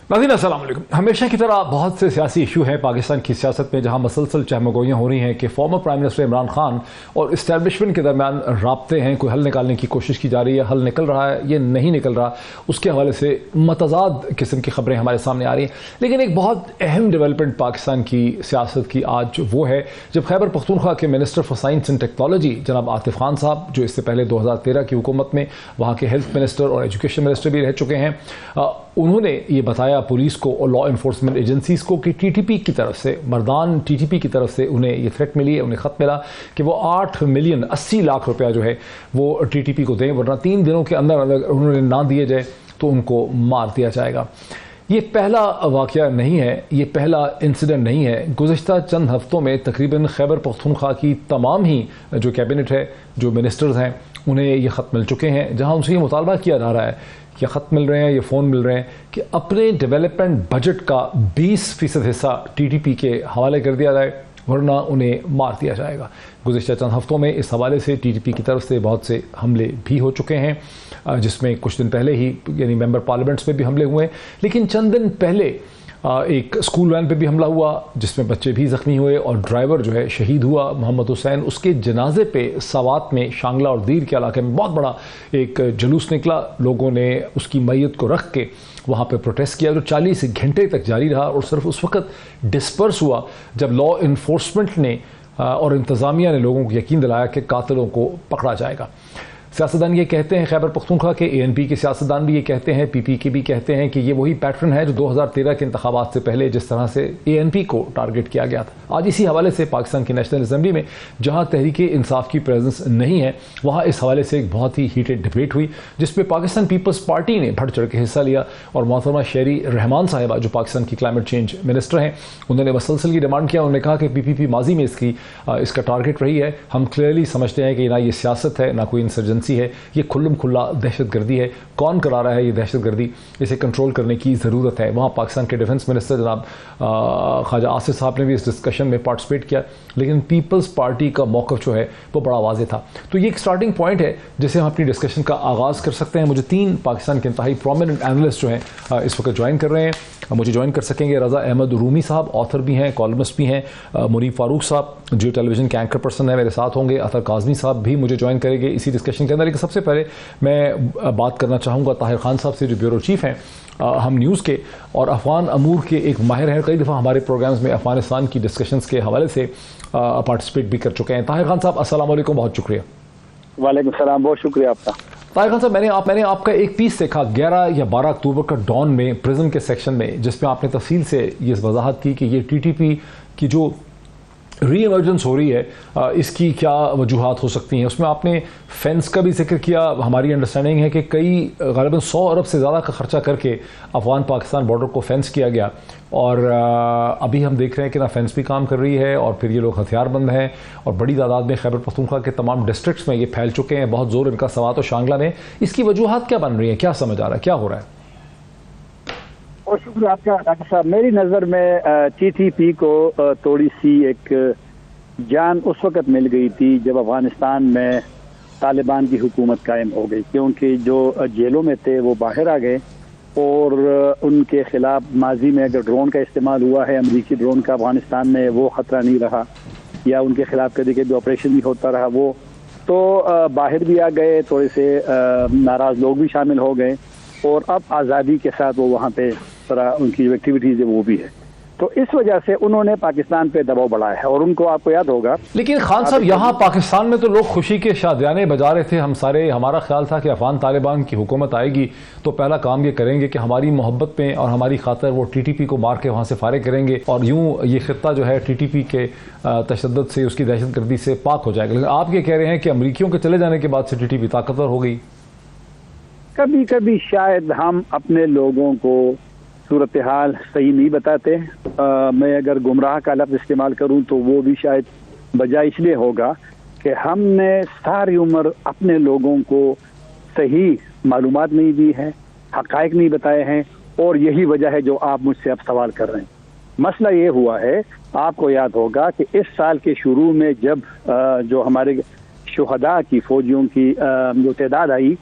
नाज़रीन अस्सलाम वालेकुम। हमेशा की तरह बहुत से सियासी इशू हैं पाकिस्तान की सियासत में जहां मसलसल चहमगोइयाँ हो रही हैं कि former prime minister Imran Khan और इस्टेब्लिशमेंट के दरमियान राब्ते हैं, कोई हल निकालने की कोशिश की जा रही है, हल निकल रहा है ये नहीं निकल रहा, उसके हवाले से मतज़ाद किस्म की खबरें हमारे सामने आ रही हैं। लेकिन एक बहुत अहम डेवलपमेंट पाकिस्तान की सियासत की आज वो है जब खैबर पख्तूनख्वा के minister for science and technology जनाब आतिफ खान साहब, जो इससे पहले 2013 की हुकूमत में वहाँ के हेल्थ मिनिस्टर और एजुकेशन मिनिस्टर भी रह चुके हैं, उन्होंने ये बताया पुलिस को और लॉ इन्फोर्समेंट एजेंसीज को कि टीटीपी की तरफ से, मर्दान टीटीपी की तरफ से उन्हें ये थ्रेट मिली है, उन्हें ख़त मिला कि वो 8 मिलियन 80 लाख रुपया जो है वो टीटीपी को दें, वरना 3 दिनों के अंदर अगर उन्होंने ना दिए जाए तो उनको मार दिया जाएगा। ये पहला वाक़या नहीं है, ये पहला इंसिडेंट नहीं है। गुज़िश्ता चंद हफ्तों में तकरीबन खैबर पख्तूनख्वा की तमाम ही जो कैबिनेट है, जो मिनिस्टर्स हैं, उन्हें ये ख़त मिल चुके हैं जहाँ उनसे ये मुतालबा किया जा रहा है, ये ख़त मिल रहे हैं, ये फ़ोन मिल रहे हैं कि अपने डेवलपमेंट बजट का 20% हिस्सा टीटीपी के हवाले कर दिया जाए, वरना उन्हें मार दिया जाएगा। गुज़िश्ता चंद हफ्तों में इस हवाले से टीटीपी की तरफ से बहुत से हमले भी हो चुके हैं, जिसमें कुछ दिन पहले ही यानी मेंबर पार्लियामेंट्स पे भी हमले हुए, लेकिन चंद दिन पहले एक स्कूल वैन पे भी हमला हुआ जिसमें बच्चे भी ज़ख्मी हुए और ड्राइवर जो है शहीद हुआ मोहम्मद हुसैन। उसके जनाजे पे सवात में शांगला और दीर के इलाके में बहुत बड़ा एक जुलूस निकला, लोगों ने उसकी मैयत को रख के वहाँ पे प्रोटेस्ट किया जो 40 घंटे तक जारी रहा और सिर्फ उस वक्त डिस्पर्स हुआ जब लॉ इन्फोर्समेंट ने और इंतज़ामिया ने लोगों को यकीन दिलाया कि कातिलों को पकड़ा जाएगा। सियासतदान ये कहते हैं, खैबर पख्तूनख्वा के ANP के सियासतदान भी ये कहते हैं, PP के भी कहते हैं कि ये वही पैटर्न है जो 2013 के इंतखाबात से पहले जिस तरह से ANP को टारगेट किया गया था। आज इसी हवाले से पाकिस्तान की नेशनल असम्बली में जहाँ तहरीक इंसाफ की प्रेजेंस नहीं है, वहाँ इस हवाले से एक बहुत ही हीटेड डिबेट हुई जिसमें पाकिस्तान पीपल्स पार्टी ने बढ़ चढ़ के हिस्सा लिया और मोहतरमा शेरी रहमान साहिबा जो पाकिस्तान की क्लाइमेट चेंज मिनिस्टर हैं, उन्होंने मसलसल की डिमांड किया। उन्होंने कहा कि PPP माजी में इसका टारगेट रही है। हम क्लियरली समझते हैं कि ना ये सियासत है ना कोई इंसर्जेंसी है, ये खुल्लम खुल्ला दहशत गर्दी है। कौन करा रहा है ये दहशत गर्दी, इसे कंट्रोल करने की ज़रूरत है। वहाँ पाकिस्तान के डिफेंस मिनिस्टर जनाब ख्वाजा आसिफ साहब ने भी इस डिस्कशन में पार्टिसिपेट किया, लेकिन पीपल्स पार्टी का मौक़िफ़ जो है वो बड़ा वाज़ेह था। तो ये एक स्टार्टिंग पॉइंट है जिसे हम अपनी डिस्कशन का आगाज़ कर सकते हैं। मुझे 3 पाकिस्तान के इंतहाई प्रोमिनेंट एनालिस्ट जो हैं इस वक्त ज्वाइन कर रहे हैं। मुझे ज्वाइन कर सकेंगे रज़ा अहमद रूमी साहब, ऑथर भी हैं, कॉलमिस्ट भी हैं, मुनीब फारूक साहब जो टेलीविज़न के एंकर पर्सन है मेरे साथ होंगे, अतर काज़मी साहब भी मुझे ज्वाइन करेंगे इसी डिस्कशन के अंदर। लेकिन सबसे पहले मैं बात करना चाहूँगा ताहिर खान साहब से जो ब्यूरो चीफ़ हैं हम न्यूज़ के और अफ़गान अमूर के एक माहिर हैं, कई दफ़ा हमारे प्रोग्राम्स में अफ़गानिस्तान की डिस्कशंस के हवाले से पार्टिसिपेट भी कर चुके हैं। ताहिर खान साहब अस्सलाम वालेकुम, बहुत शुक्रिया। वालेकुम सलाम, बहुत शुक्रिया आपका। ताहिर खान साहब, मैंने आपका एक पीस देखा 11 या 12 अक्टूबर का डॉन में प्रिज्म के सेक्शन में, जिसमें आपने तफसील से ये वजाहत की कि ये TTP की जो री एमर्जेंस हो रही है इसकी क्या वजूहात हो सकती हैं। उसमें आपने फेंस का भी जिक्र किया। हमारी अंडरस्टैंडिंग है कि कई ग़ालिबन 100 अरब से ज़्यादा का खर्चा करके अफ़गान पाकिस्तान बॉर्डर को फेंस किया गया और अभी हम देख रहे हैं कि ना फेंस भी काम कर रही है और फिर ये लोग हथियारबंद हैं और बड़ी तादाद में खैबर पख्तूनख्वा के तमाम डिस्ट्रिक्ट्स में ये फैल चुके हैं। बहुत ज़ोर इनका सवात और शांगला में। इसकी वजूहात क्या बन रही है, क्या समझ आ रहा है, क्या हो रहा है? और शुक्रिया आपका डॉक्टर साहब। मेरी नज़र में TTP को थोड़ी सी एक जान उस वक्त मिल गई थी जब अफगानिस्तान में तालिबान की हुकूमत कायम हो गई, क्योंकि जो जेलों में थे वो बाहर आ गए और उनके ख़िलाफ़ माजी में अगर ड्रोन का इस्तेमाल हुआ है, अमरीकी ड्रोन का, अफगानिस्तान में वो ख़तरा नहीं रहा, या उनके ख़िलाफ़ कभी कभी ऑपरेशन भी होता रहा, वो तो बाहर भी आ गए, थोड़े से नाराज़ लोग भी शामिल हो गए और अब आज़ादी के साथ वो वहाँ पे तरह उनकी जो एक्टिविटीज़ है वो भी है। तो इस वजह से उन्होंने पाकिस्तान पे दबाव बढ़ाया है और उनको आपको याद होगा। लेकिन खान साहब, यहाँ पाकिस्तान में तो लोग खुशी के शादियाने बजा रहे थे। हमारा ख्याल था कि अफगान तालिबान की हुकूमत आएगी तो पहला काम ये करेंगे कि हमारी मोहब्बत में और हमारी खातर वो TTP को मार के वहाँ से फारिग करेंगे और यूँ ये खित्ता जो है TTP के तशद्दुद से, उसकी दहशतगर्दी से पाक हो जाएगा। लेकिन आप ये कह रहे हैं कि अमरीकियों के चले जाने के बाद से TTP ताकतवर हो गई। कभी कभी शायद हम अपने लोगों को सूरत हाल सही नहीं बताते। मैं अगर गुमराह का लफ्ज़ इस्तेमाल करूं तो वो भी शायद बजाय इसलिए होगा कि हमने सारी उम्र अपने लोगों को सही मालूमात नहीं दी है, हक़ाइक़ नहीं बताए हैं और यही वजह है जो आप मुझसे अब सवाल कर रहे हैं। मसला ये हुआ है, आपको याद होगा कि इस साल के शुरू में जब जो हमारे शुहदा की, फौजियों की जो तादाद आई,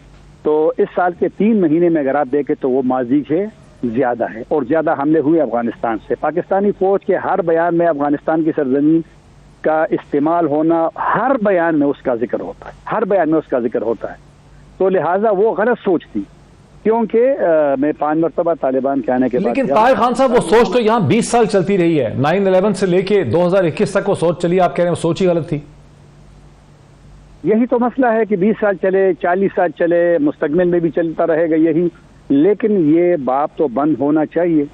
तो इस साल के 3 महीने में अगर आप देखें तो वो माजी है ज्यादा है और ज्यादा हमले हुए अफगानिस्तान से। पाकिस्तानी फौज के हर बयान में अफगानिस्तान की सरजमीन का इस्तेमाल होना, हर बयान में उसका जिक्र होता है, हर बयान में उसका जिक्र होता है। तो लिहाजा वो गलत सोच थी, क्योंकि मैं 5 मरतबा तालिबान के आने के बाद। लेकिन ताहिर खान साहब, वो सोच तो यहाँ 20 साल चलती रही है। 9/11 से लेके 2021 तक वो सोच चली, आप कह रहे हैं वो सोच ही गलत थी। यही तो मसला है कि 20 साल चले, 40 साल चले, मुस्तकबिल में भी चलता रहेगा यही। लेकिन ये बात तो बंद होना चाहिए,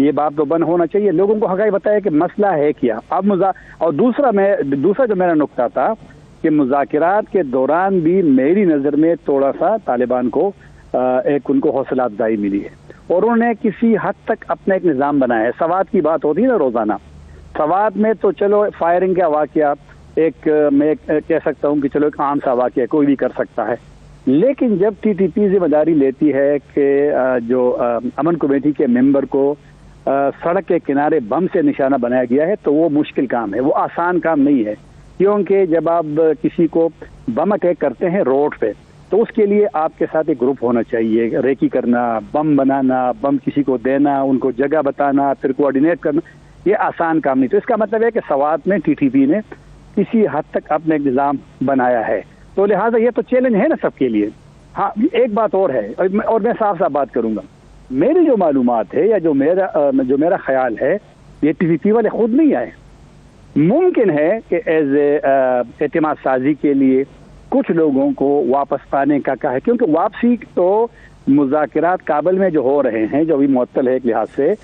ये बात तो बंद होना चाहिए। लोगों को हक़ाइक़ बताया कि मसला है क्या। अब और दूसरा जो मेरा नुक्ता था कि मुज़ाकिरात के दौरान भी मेरी नज़र में थोड़ा सा तालिबान को एक उनको हौसला अफजाई मिली है और उन्होंने किसी हद तक अपना एक निज़ाम बनाया है। सवात की बात होती है ना रोज़ाना, सवात में तो चलो फायरिंग का वाक़या एक मैं कह सकता हूँ कि चलो एक आम सा वाक़या कोई भी कर सकता है। लेकिन जब TTP जिम्मेदारी लेती है कि जो अमन कमेटी के मेंबर को सड़क के किनारे बम से निशाना बनाया गया है, तो वो मुश्किल काम है, वो आसान काम नहीं है। क्योंकि जब आप किसी को बम अटैक करते हैं रोड पे, तो उसके लिए आपके साथ एक ग्रुप होना चाहिए, रेकी करना, बम बनाना, बम किसी को देना, उनको जगह बताना, फिर कोऑर्डिनेट करना, ये आसान काम नहीं। तो इसका मतलब है कि सवात में TTP ने किसी हद तक अपना एक निज़ाम बनाया है। तो लिहाजा ये तो चैलेंज है ना सबके लिए। हाँ, एक बात और है, और मैं साफ साफ बात करूंगा, मेरी जो मालूमात है या जो मेरा ख्याल है, ये TTP वाले खुद नहीं आए। मुमकिन है कि एज एतमाद साजी के लिए कुछ लोगों को वापस आने का कहा है, क्योंकि वापसी तो मुज़ाकिरात काबुल में जो हो रहे हैं, जो अभी मुअत्तल है एक लिहाज से,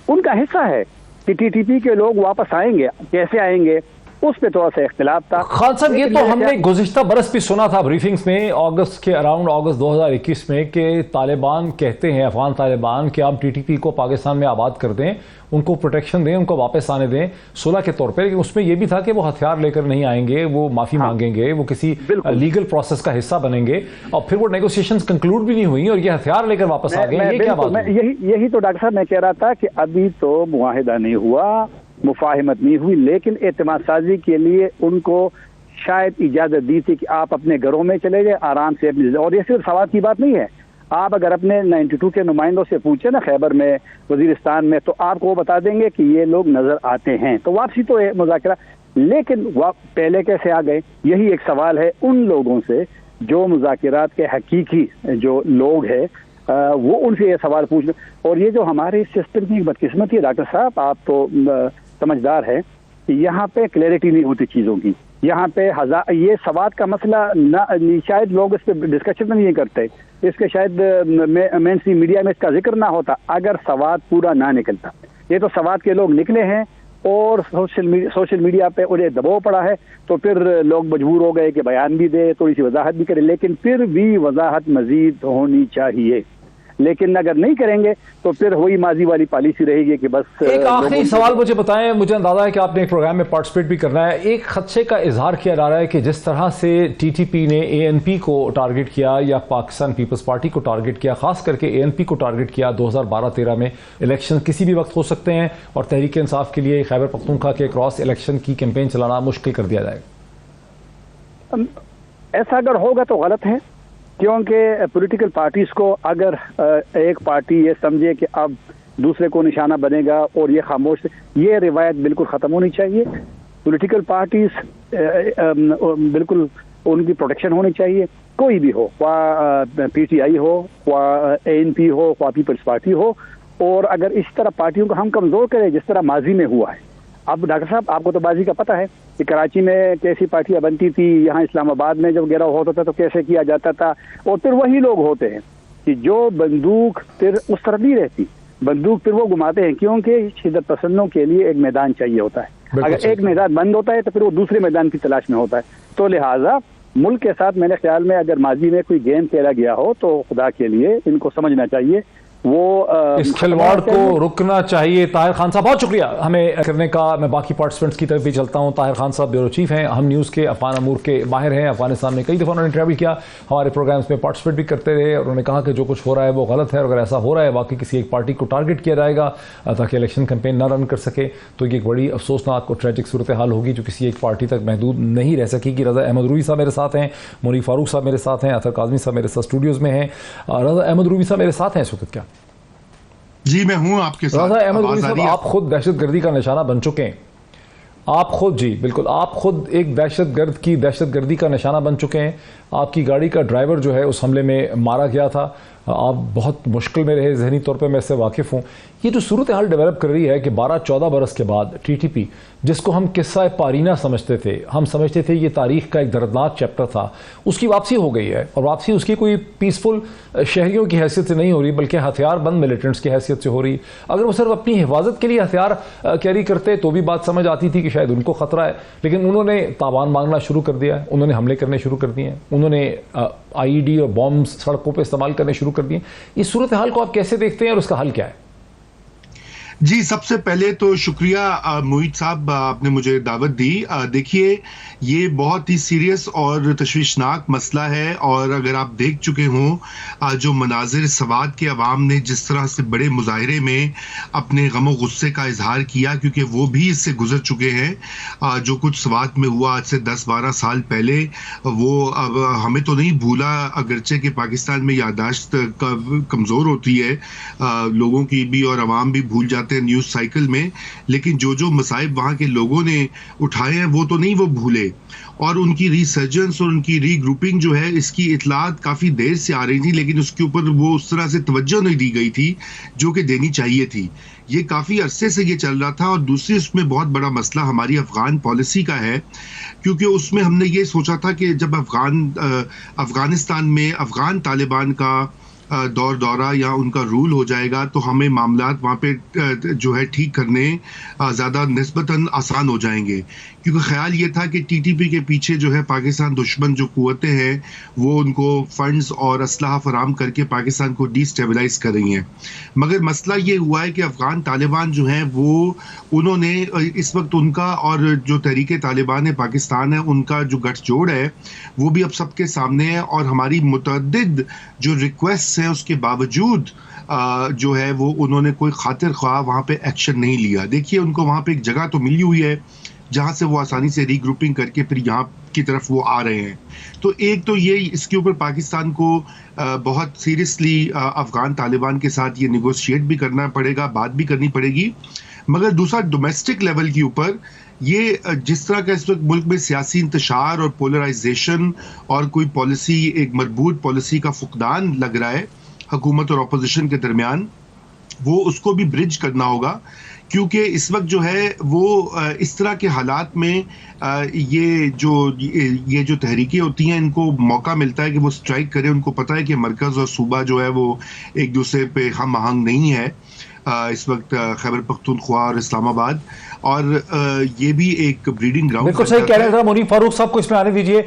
उनका हिस्सा है कि TTP के लोग वापस आएंगे। कैसे आएंगे उस पे थोड़ा सा इख्तिलाफ था। खान साहब, ये तो हमने गुज़िश्ता बरस भी सुना था ब्रीफिंग्स में, अगस्त 2021 में, कि तालिबान कहते हैं, अफगान तालिबान, कि आप TTP को पाकिस्तान में आबाद कर दें, उनको प्रोटेक्शन दें, उनको वापस आने दें सुलह के तौर पे। लेकिन उसमें यह भी था कि वो हथियार लेकर नहीं आएंगे, वो माफी मांगेंगे, वो किसी लीगल प्रोसेस का हिस्सा बनेंगे, और फिर वो नेगोशिएशंस कंक्लूड भी नहीं हुई और ये हथियार लेकर वापस आ गए। ये क्या बात है? यही तो डॉक्टर साहब मैं कह रहा था कि अभी तो मुआहिदा नहीं हुआ, मुफाहिमत नहीं हुई, लेकिन एतमाद साजी के लिए उनको शायद इजाजत दी थी कि आप अपने घरों में चले गए आराम से अपनी। और ये सिर्फ सवाल की बात नहीं है, आप अगर अपने 92 के नुमाइंदों से पूछे ना खैबर में, वजीरिस्तान में, तो आपको वो बता देंगे कि ये लोग नजर आते हैं। तो वापसी तो है मुज़ाकरा, लेकिन पहले कैसे आ गए, यही एक सवाल है उन लोगों से जो मुज़ाकिरात के हकीकी जो लोग हैं, वो उनसे ये सवाल पूछ लें। और ये जो हमारे सिस्टम की बदकिस्मती है डॉक्टर साहब, आप तो समझदार है कि यहाँ पे क्लैरिटी नहीं होती चीज़ों की। यहाँ पे ये सवात का मसला ना, शायद लोग इस पर डिस्कशन नहीं करते, इसके शायद मेन स्ट्रीम मीडिया में इसका जिक्र ना होता अगर सवात पूरा ना निकलता। ये तो सवात के लोग निकले हैं और सोशल मीडिया पे उन्हें दबाव पड़ा है, तो फिर लोग मजबूर हो गए कि बयान भी दे, थोड़ी सी वजाहत भी करे। लेकिन फिर भी वजाहत मजीद होनी चाहिए, लेकिन अगर नहीं करेंगे तो फिर वही माजी वाली पॉलिसी रहेगी कि बस। एक आखिरी सवाल मुझे बताएं, मुझे अंदाजा है कि आपने एक प्रोग्राम में पार्टिसिपेट भी करना है। एक खदशे का इजहार किया जा रहा है कि जिस तरह से TTP ने ANP को टारगेट किया या पाकिस्तान पीपल्स पार्टी को टारगेट किया, खास करके ANP को टारगेट किया 2012-13 में, इलेक्शन किसी भी वक्त हो सकते हैं और तहरीक इंसाफ के लिए खैबर पख्तूनख्वा के क्रॉस इलेक्शन की कैंपेन चलाना मुश्किल कर दिया जाएगा। ऐसा अगर होगा तो गलत है, क्योंकि पॉलिटिकल पार्टीज को अगर एक पार्टी ये समझे कि अब दूसरे को निशाना बनेगा और ये खामोश, ये रिवायत बिल्कुल ख़त्म होनी चाहिए। पॉलिटिकल पार्टीज बिल्कुल उनकी प्रोटेक्शन होनी चाहिए, कोई भी हो, PTI हो, ANP हो, पीपल्स पार्टी हो। और अगर इस तरह पार्टियों को हम कमज़ोर करें जिस तरह माजी में हुआ है, अब डॉक्टर साहब आपको तो बाजी का पता है कि कराची में कैसी पार्टियां बनती थी, यहाँ इस्लामाबाद में जब गिरफ्तार होता था तो कैसे किया जाता था। और फिर वही लोग होते हैं कि जो बंदूक फिर उस तरफ नहीं रहती, बंदूक फिर वो घुमाते हैं, क्योंकि शिद्दत पसंदों के लिए एक मैदान चाहिए होता है। अगर एक मैदान बंद होता है तो फिर वो दूसरे मैदान की तलाश में होता है। तो लिहाजा मुल्क के साथ मेरे ख्याल में अगर माजी में कोई गेम खेला गया हो तो खुदा के लिए इनको समझना चाहिए, वो इस खिलवाड़ को रुकना चाहिए। ताहिर खान साहब, बहुत शुक्रिया हमें करने का। मैं बाकी पार्टिसिपेंट्स की तरफ भी चलता हूँ। ताहिर खान साहब ब्यूरो चीफ हैं, हम न्यूज़ के अफगान अमूर के माहिर हैं। अफगानिस्तान में कई दफ़ा उन्होंने ट्रैवल किया, हमारे प्रोग्राम्स में पार्टिसिपेट भी करते रहे और उन्होंने कहा कि जो कुछ हो रहा है वो गलत है। और अगर ऐसा हो रहा है वाकई किसी एक पार्टी को टारगेट किया जाएगा ताकि इलेक्शन कैंपेन ना रन कर सके, तो ये एक बड़ी अफसोसनाक और ट्रेजिक सूरत हाल होगी जो किसी एक पार्टी तक महदूद नहीं रह सकेगी। रज़ा अहमद रूवी साहब मेरे साथ हैं, मुनीर फारूक साहब मेरे साथ हैं, अतर काज़मी साहब मेरे साथ स्टूडियोज़ में हैं। रज़ा अहमद रूवी साहब मेरे साथ हैं इस वक्त क्या? जी मैं हूं आपके साथ। अहमद आवाज आ रही है? आप खुद दहशतगर्दी का निशाना बन चुके हैं। आप खुद, जी बिल्कुल, आप खुद एक दहशतगर्दी का निशाना बन चुके हैं। आपकी गाड़ी का ड्राइवर जो है उस हमले में मारा गया था। आप बहुत मुश्किल में रहे, जहनी तौर पे मैं इससे वाकिफ़ हूँ। ये जो सूरत हाल डेवलप कर रही है कि 12-14 बरस के बाद टीटीपी, जिसको हम किस्सा पारीना समझते थे, हम समझते थे ये तारीख का एक दर्दनाक चैप्टर था, उसकी वापसी हो गई है। और वापसी उसकी कोई पीसफुल शहरियों की हैसियत से नहीं हो रही, बल्कि हथियारबंद मिलिटेंट्स की हैसियत से हो रही। अगर वो सिर्फ अपनी हिफाजत के लिए हथियार कैरी करते तो भी बात समझ आती थी कि शायद उनको खतरा है, लेकिन उन्होंने तावान मांगना शुरू कर दिया है, उन्होंने हमले करने शुरू कर दिए हैं, उन्होंने आईईडी और बॉम्ब सड़कों पर इस्तेमाल करने शुरू कर दिए। इस सूरत हाल को आप कैसे देखते हैं और उसका हल क्या है? जी सबसे पहले तो शुक्रिया मोहित साहब, आपने मुझे दावत दी। देखिए ये बहुत ही सीरियस और तशवीशनाक मसला है, और अगर आप देख चुके हों जो मनाजिर सवात के अवाम ने जिस तरह से बड़े मुजाहरे में अपने गम गुस्से का इजहार किया, क्योंकि वो भी इससे गुजर चुके हैं। जो कुछ सवात में हुआ आज से 10-12 साल पहले, वो अब हमें तो नहीं भूला, अगरचे कि पाकिस्तान में याददाश्त कमज़ोर होती है, लोगों की भी और अवाम भी भूल जाते हैं न्यूज़ साइकिल में, लेकिन जो मसाइब वहाँ के लोगों ने उठाए हैं वो तो नहीं वो भूले। और उनकी रिसर्जेंस और उनकी रीग्रुपिंग जो है, इसकी इतलात काफ़ी देर से आ रही थी, लेकिन उसके ऊपर वो उस तरह से तवज्जो नहीं दी गई थी जो कि देनी चाहिए थी। ये काफ़ी अरसे से ये चल रहा था। और दूसरी उसमें बहुत बड़ा मसला हमारी अफ़गान पॉलिसी का है, क्योंकि उसमें हमने ये सोचा था कि जब अफ़गानिस्तान में अफ़गान तालिबान का दौरा या उनका रूल हो जाएगा तो हमें मामलात वहाँ पे जो है ठीक करने ज़्यादा निस्बतन आसान हो जाएंगे, क्योंकि ख्याल ये था कि टीटीपी के पीछे जो है पाकिस्तान दुश्मन जो कुव्वतें हैं वो उनको फंड्स और असलहा फराम करके पाकिस्तान को डिस्टेबलाइज कर रही हैं। मगर मसला ये हुआ है कि अफ़गान तालिबान जो हैं वो उन्होंने इस वक्त उनका और जो तहरीक तालिबान है पाकिस्तान है, उनका जो गठजोड़ है वो भी अब सबके सामने है। और हमारी मुतअद्दिद जो रिक्वेस्ट हैं उसके बावजूद जो है वो उन्होंने कोई खातिर ख्वाह वहाँ पे एक्शन नहीं लिया। देखिए उनको वहाँ पे एक जगह तो मिली हुई है जहाँ से वो आसानी से रीग्रुपिंग करके फिर यहाँ की तरफ वो आ रहे हैं। तो एक तो ये इसके ऊपर पाकिस्तान को बहुत सीरियसली अफ़गान तालिबान के साथ ये निगोशिएट भी करना पड़ेगा, बात भी करनी पड़ेगी। मगर दूसरा डोमेस्टिक लेवल के ऊपर ये जिस तरह का इस वक्त मुल्क में सियासी इंतशार और पोलराइजेशन और कोई पॉलिसी, एक मजबूत पॉलिसी का फुकदान लग रहा है हुकूमत और अपोजिशन के दरमियान, वो उसको भी ब्रिज करना होगा। क्योंकि इस वक्त जो है वो इस तरह के हालात में ये जो तहरीकें होती हैं इनको मौका मिलता है कि वो स्ट्राइक करें। उनको पता है कि मरकज़ और सूबा जो है वो एक दूसरे पे हम आहंग नहीं है इस वक्त, खैबर पख्तूनख्वा और इस्लामाबाद, और ये भी एक ब्रीडिंग ग्राउंड। बिल्कुल सही कह रहे हैं। मुनीफ फारूक साहब को इसमें आने दीजिए।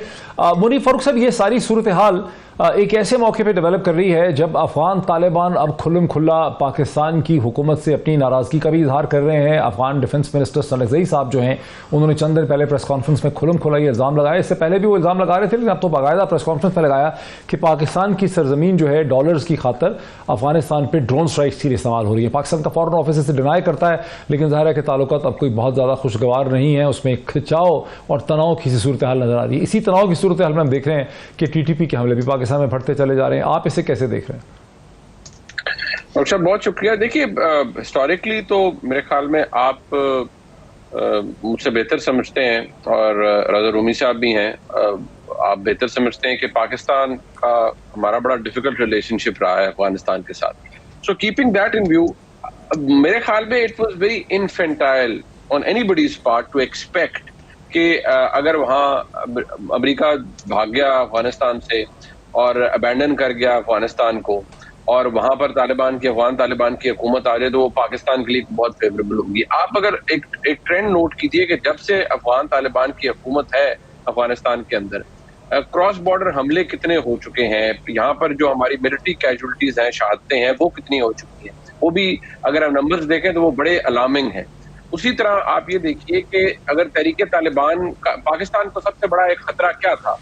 मुनीफ फारूक साहब, ये सारी सूरत हाल एक ऐसे मौके पे डेवलप कर रही है जब अफगान तालिबान अब खुल्लम खुल्ला पाकिस्तान की हुकूमत से अपनी नाराज़गी का भी इजहार कर रहे हैं। अफगान डिफेंस मिनिस्टर सलगज़ई साहब जो हैं उन्होंने चंद दिन पहले प्रेस कॉन्फ्रेंस में खुल्लम खुल्ला ये इल्ज़ाम लगाया। इससे पहले भी वो इल्ज़ाम लगा रहे थे, लेकिन अब तो बाकायदा प्रेस कॉन्फ्रेंस में लगाया कि पाकिस्तान की सरजमीन जो है डॉलर्स की खातर अफगानिस्तान पर ड्रोन स्ट्राइक्स के लिए इस्तेमाल हो रही है। पाकिस्तान का फॉरेन ऑफिस इसे डिनाई करता है, लेकिन ज़ाहिर है कि ताल्लुकात अब कोई बहुत ज़्यादा खुशगवार नहीं है, उसमें खिंचाव और तनाव की सूरत हाल नजर आ रही है। इसी तनाव की सूरत हाल में हम देख रहे हैं कि टीटीपी के हमले भी पाकिस्तान में बढ़ते चले जा रहे हैं। आप इसे कैसे देख रहे हैं? डॉक्टर साहब बहुत शुक्रिया। देखिए हिस्टोरिकली तो मेरे ख्याल में आप मुझसे बेहतर समझते हैं, और रज़ा रूमी साहब भी हैं, आप बेहतर समझते हैं कि पाकिस्तान का हमारा बड़ा डिफिकल्ट रिलेशनशिप रहा है अफगानिस्तान के साथ। So keeping that in view, मेरे ख्याल में it was very infantile on anybody's part to expect कि अगर वहाँ अमेरिका भाग गया अफगानिस्तान से और अबैंडन कर गया अफगानिस्तान को, और वहां पर अफगान तालिबान की हुकूमत आ जाए, तो वो पाकिस्तान के लिए बहुत फेवरेबल होगी। आप अगर एक ट्रेंड नोट कीजिए कि जब से अफगान तालिबान की हुकूमत है अफगानिस्तान के अंदर, क्रॉस बॉर्डर हमले कितने हो चुके हैं, यहाँ पर जो हमारी मिलिट्री कैजुअलिटीज हैं, शहादतें हैं, वो कितनी हो चुकी हैं, वो भी अगर हम नंबर्स देखें तो वो बड़े अलार्मिंग हैं। उसी तरह आप ये देखिए कि अगर तहरीक तालिबान का पाकिस्तान को सबसे बड़ा एक खतरा क्या था,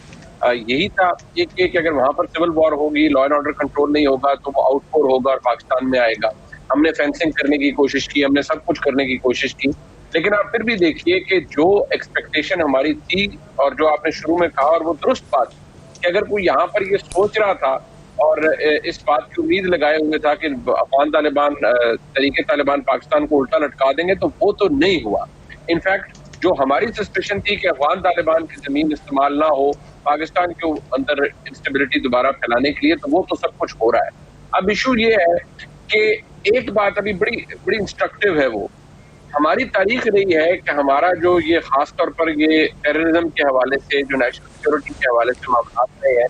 यही था कि अगर वहां पर सिविल वॉर होगी, लॉ एंड ऑर्डर कंट्रोल नहीं होगा, तो वो आउटपोर होगा और पाकिस्तान में आएगा। हमने फेंसिंग करने की कोशिश की, हमने सब कुछ करने की कोशिश की, लेकिन आप फिर भी देखिए कि जो एक्सपेक्टेशन हमारी थी और जो आपने शुरू में कहा, और वो दुरुस्त बात कि अगर कोई यहाँ पर ये सोच रहा था और इस बात की उम्मीद लगाए हुए था कि अफगान तालिबान तरीके तालिबान पाकिस्तान को उल्टा लटका देंगे, तो वो तो नहीं हुआ। इनफैक्ट जो हमारी सस्पेशन थी कि अफगान तालिबान की जमीन इस्तेमाल ना हो पाकिस्तान के अंदर इंस्टेबिलिटी दोबारा फैलाने के लिए, तो वो तो सब कुछ हो रहा है। अब इशू ये है कि एक बात अभी बड़ी इंस्ट्रक्टिव है, वो हमारी तारीख रही है कि हमारा जो ये खास तौर पर ये टेररिज्म के हवाले से, जो नेशनल सिक्योरिटी के हवाले से मामला रहे हैं,